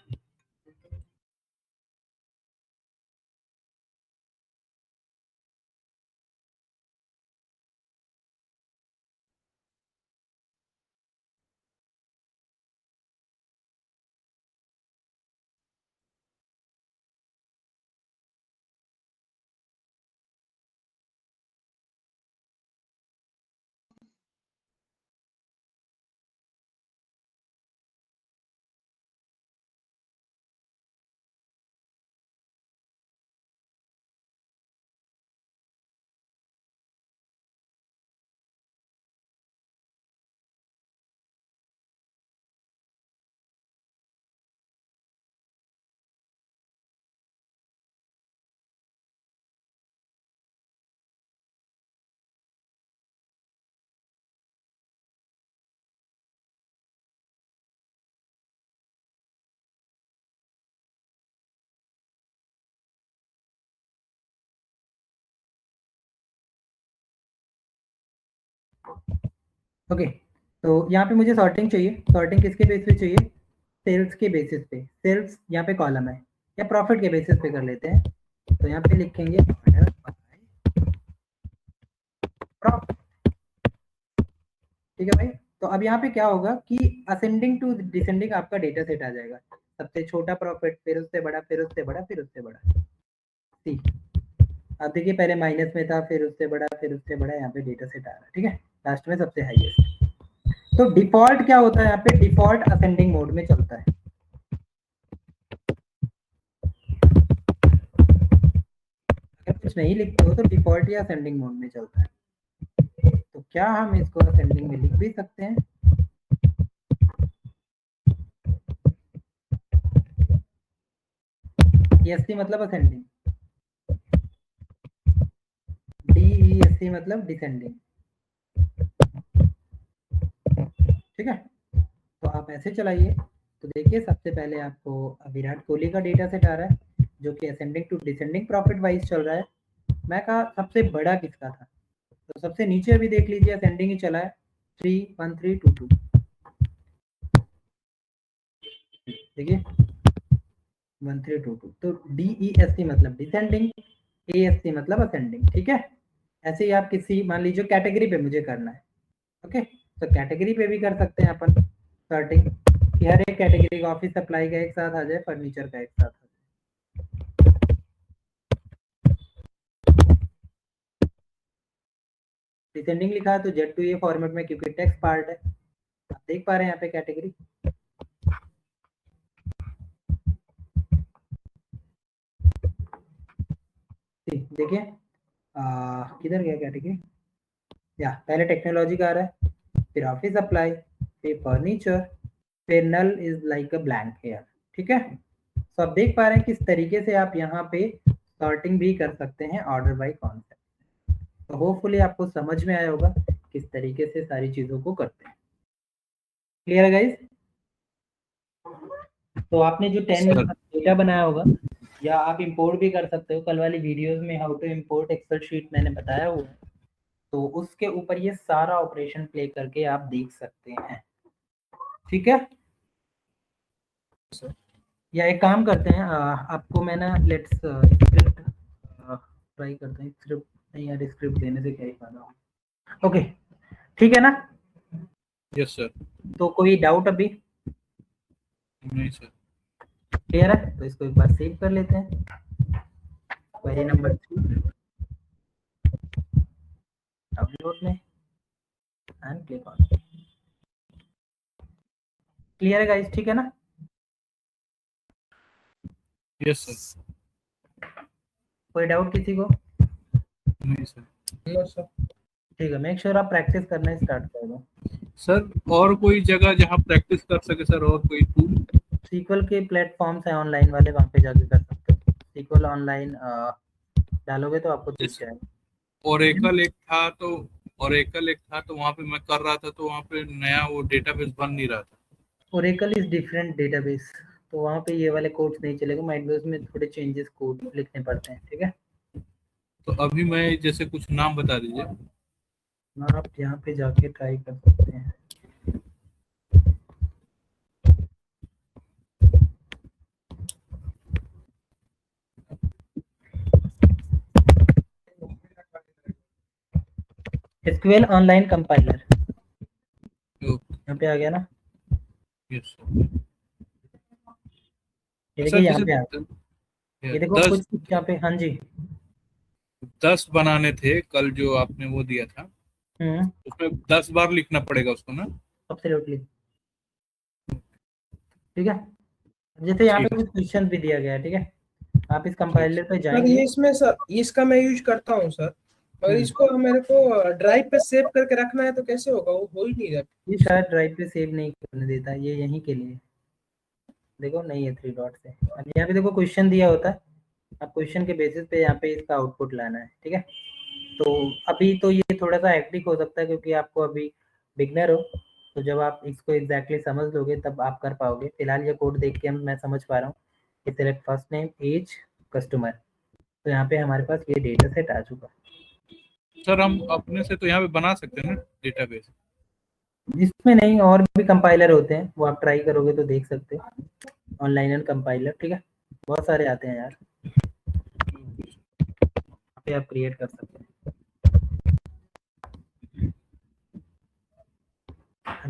A: Okay, तो यहाँ पे मुझे सॉर्टिंग चाहिए। सॉर्टिंग किसके बेसिस पे चाहिए? सेल्स के बेसिस पे। सेल्स यहाँ पे कॉलम है, या प्रॉफिट के बेसिस पे कर लेते हैं। तो यहाँ पे लिखेंगे ऑर्डर बाय प्रॉफिट। ठीक है भाई। तो अब यहाँ पे क्या होगा कि असेंडिंग टू डिसेंडिंग आपका डेटा सेट आ जाएगा। सबसे छोटा प्रॉफिट, फिर उससे बड़ा, फिर उससे बड़ा, फिर उससे बड़ा। ठीक, अब देखिए पहले माइनस में था, फिर उससे बड़ा, फिर उससे बड़ा, यहाँ पे डेटा सेट आ रहा है। ठीक है, लास्ट में सबसे हाईएस्ट। तो डिफॉल्ट क्या होता है यहाँ पे? डिफॉल्ट असेंडिंग मोड में चलता है। अगर कुछ नहीं लिखते हो तो डिफॉल्ट या असेंडिंग मोड में चलता है। तो क्या हम इसको असेंडिंग में लिख भी सकते हैं? ESC मतलब असेंडिंग, DESC मतलब डिसेंडिंग। ठीक है, तो आप ऐसे चलाइए। तो देखिए सबसे पहले आपको विराट कोहली का डेटा सेट आ रहा है जो कि ascending to descending profit wise चल रहा है। मैं कहा सबसे बड़ा किसका था, तो सबसे नीचे अभी देख लीजिए असेंडिंग ही चला है, 31322। देखिए 1322। तो DESC मतलब डिसेंडिंग, ASC मतलब असेंडिंग। ठीक है, ऐसे ही आप किसी मान लीजिए कैटेगरी पे मुझे करना है। ओके, तो कैटेगरी पे भी कर सकते हैं अपन सॉर्टिंग, कि हर एक कैटेगरी का ऑफिस सप्लाई का एक साथ आ जाए, फर्नीचर का एक साथ आ जाए। डिसेंडिंग लिखा है तो Z2A फॉर्मेट में, क्योंकि टेक्स्ट पार्ट है। आप देख पा रहे हैं यहाँ पे कैटेगरी। देखिए किधर गया कैटेगरी? या पहले टेक्नोलॉजी का आ रहा है, फिर ऑफिस सप्लाई, फिर फर्नीचर, फिर null is like a blank here. ठीक है, तो आप देख पा रहे हैं किस तरीके से आप यहाँ पे सॉर्टिंग भी कर सकते हैं ऑर्डर बाय कॉन्सेप्ट। तो होपफुली आपको समझ में आया होगा किस तरीके से सारी चीजों को करते हैं। क्लियर है गाइस? तो आपने जो 10
B: सर
A: डेटा बनाया होगा, या आप इंपोर्ट भी कर सकते हो। कल वाली वीडियोस में how to import Excel sheet मैंने बताया हुआ है, तो उसके ऊपर ये सारा ऑपरेशन प्ले करके आप देख सकते हैं। ठीक है, या एक काम करते हैं, आपको मैं ना लेट्स स्क्रिप्ट ट्राई करते हैं। स्क्रिप्ट नहीं यार, स्क्रिप्ट देने से क्या ही फायदा होगा। ओके, ठीक है ना?
B: Yes sir.
A: तो कोई डाउट अभी?
B: नहीं सर।
A: क्लियर है? तो इसको एक बार सेव कर लेते हैं। क्वेरी नंबर 3 डाउनलोड में एंड क्लिक ऑन। क्लियर है गाइस? ठीक है ना?
B: Yes sir.
A: कोई डाउट किसी को?
B: नहीं सर।
C: No sir.
A: ठीक है, मेक श्योर आप प्रैक्टिस करना स्टार्ट कर दो।
B: सर और कोई जगह जहाँ प्रैक्टिस कर सके सर, और कोई टूल?
A: सीक्वल के प्लेटफॉर्म्स हैं ऑनलाइन वाले, वहाँ पे जाके कर सकते हो। सीक्वल ऑनलाइन डालोगे तो आपको दिख जाएगा।
B: ओरेकल एक था तो वहाँ पे मैं कर रहा था, तो वहाँ पे नया वो डेटाबेस बन नहीं रहा था।
A: ओरेकल इज डिफरेंट डेटाबेस, तो वहाँ पे ये वाले कोड्स नहीं चलेगा। माइंडोज में थोड़े चेंजेस कोड लिखने पड़ते हैं। ठीक है,
B: तो अभी मैं जैसे कुछ नाम बता दीजिए।
A: आप यहाँ पे जाके ट्राई कर सकते हैं। SQL ऑनलाइन कंपाइलर यहाँ पे आ गया ना?
B: Yes sir.
A: ये देखिए यहाँ पे आ गया। ये देखो
B: 10
A: कुछ यहाँ पे, हाँ जी
B: 10 बनाने थे कल जो आपने वो दिया था, उसमें 10 बार लिखना पड़ेगा उसको ना?
A: एब्सोल्युटली। ठीक है, जैसे यहाँ पे
B: ठीक है।
A: कुछ क्वेश्चन भी दिया गया है। ठीक है, आप इस
B: ठीक
A: कंपाइलर पे
C: सर
A: जाएंगे।
C: ये इसमें सर इसका मैं यूज करता हूँ सर, और इसको मेरे को ड्राइव पे सेव करके रखना है तो कैसे होगा? वो हो ही नहीं रहा।
A: ये शायद ड्राइव पे सेव नहीं करने देता, ये यहीं के लिए देखो नहीं है 3 डॉट से। अब यहाँ पे देखो क्वेश्चन दिया होता है, आप क्वेश्चन के बेसिस पे यहाँ पे इसका आउटपुट लाना है। ठीक है, तो अभी तो ये थोड़ा सा हेक्टिक हो सकता है क्योंकि आपको अभी बिगनर हो, तो जब आप इसको एग्जैक्टली समझ लोगे तब आप कर पाओगे। फिलहाल ये कोड देख के मैं समझ पा रहा हूँ कि select first name as customer, तो यहाँ पे हमारे पास ये डेटा सेट आ चुका है।
B: सर हम अपने से तो यहाँ पे बना सकते हैं ना डेटाबेस?
A: इसमें नहीं, और भी कंपाइलर होते हैं, वो आप ट्राई करोगे तो देख सकते हो, ऑनलाइन एंड कंपाइलर, ठीक है, बहुत सारे आते हैं यार, यहाँ पे आप क्रिएट कर सकते हैं।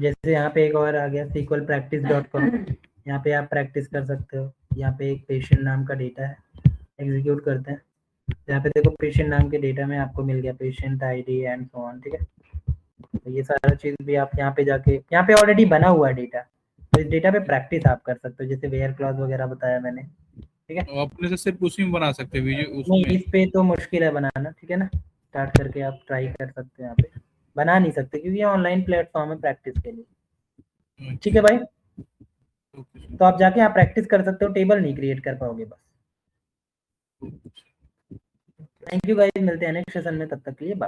A: जैसे यहाँ पे एक और आ गया sequelpractice.com, यहाँ पे आप प्रैक्टिस कर सकते हो। यहाँ पे एक पेशेंट नाम का डेटा है, एग्जीक्यूट करते हैं। यहाँ पे देखो पेशेंट नाम के डेटा में आपको मिल गया patient ID and so on, ठीक है। तो ये सारा चीज भी आप यहाँ पे जाके, यहाँ पे ऑलरेडी बना हुआ है डेटा, तो इस डेटा पे प्रैक्टिस आप कर सकते हो, जैसे वेयर क्लॉज वगैरह बताया मैंने, ठीक है।
B: और अपने से सिर्फ उसी में बना सकते हैं वीडियो
A: नहीं,
B: उसमें?
A: इस पे तो मुश्किल है बनाना, ठीक है ना, स्टार्ट करके आप ट्राई कर सकते हैं, यहाँ पे बना नहीं सकते क्योंकि ये ऑनलाइन प्लेटफॉर्म है प्रैक्टिस के लिए, ठीक है भाई।
B: Okay sir.
A: तो आप जाके यहाँ प्रैक्टिस कर सकते हो, टेबल नहीं क्रिएट कर पाओगे बस। थैंक यू गाइस, मिलते हैं नेक्स्ट सेशन में, तब तक के लिए बाय।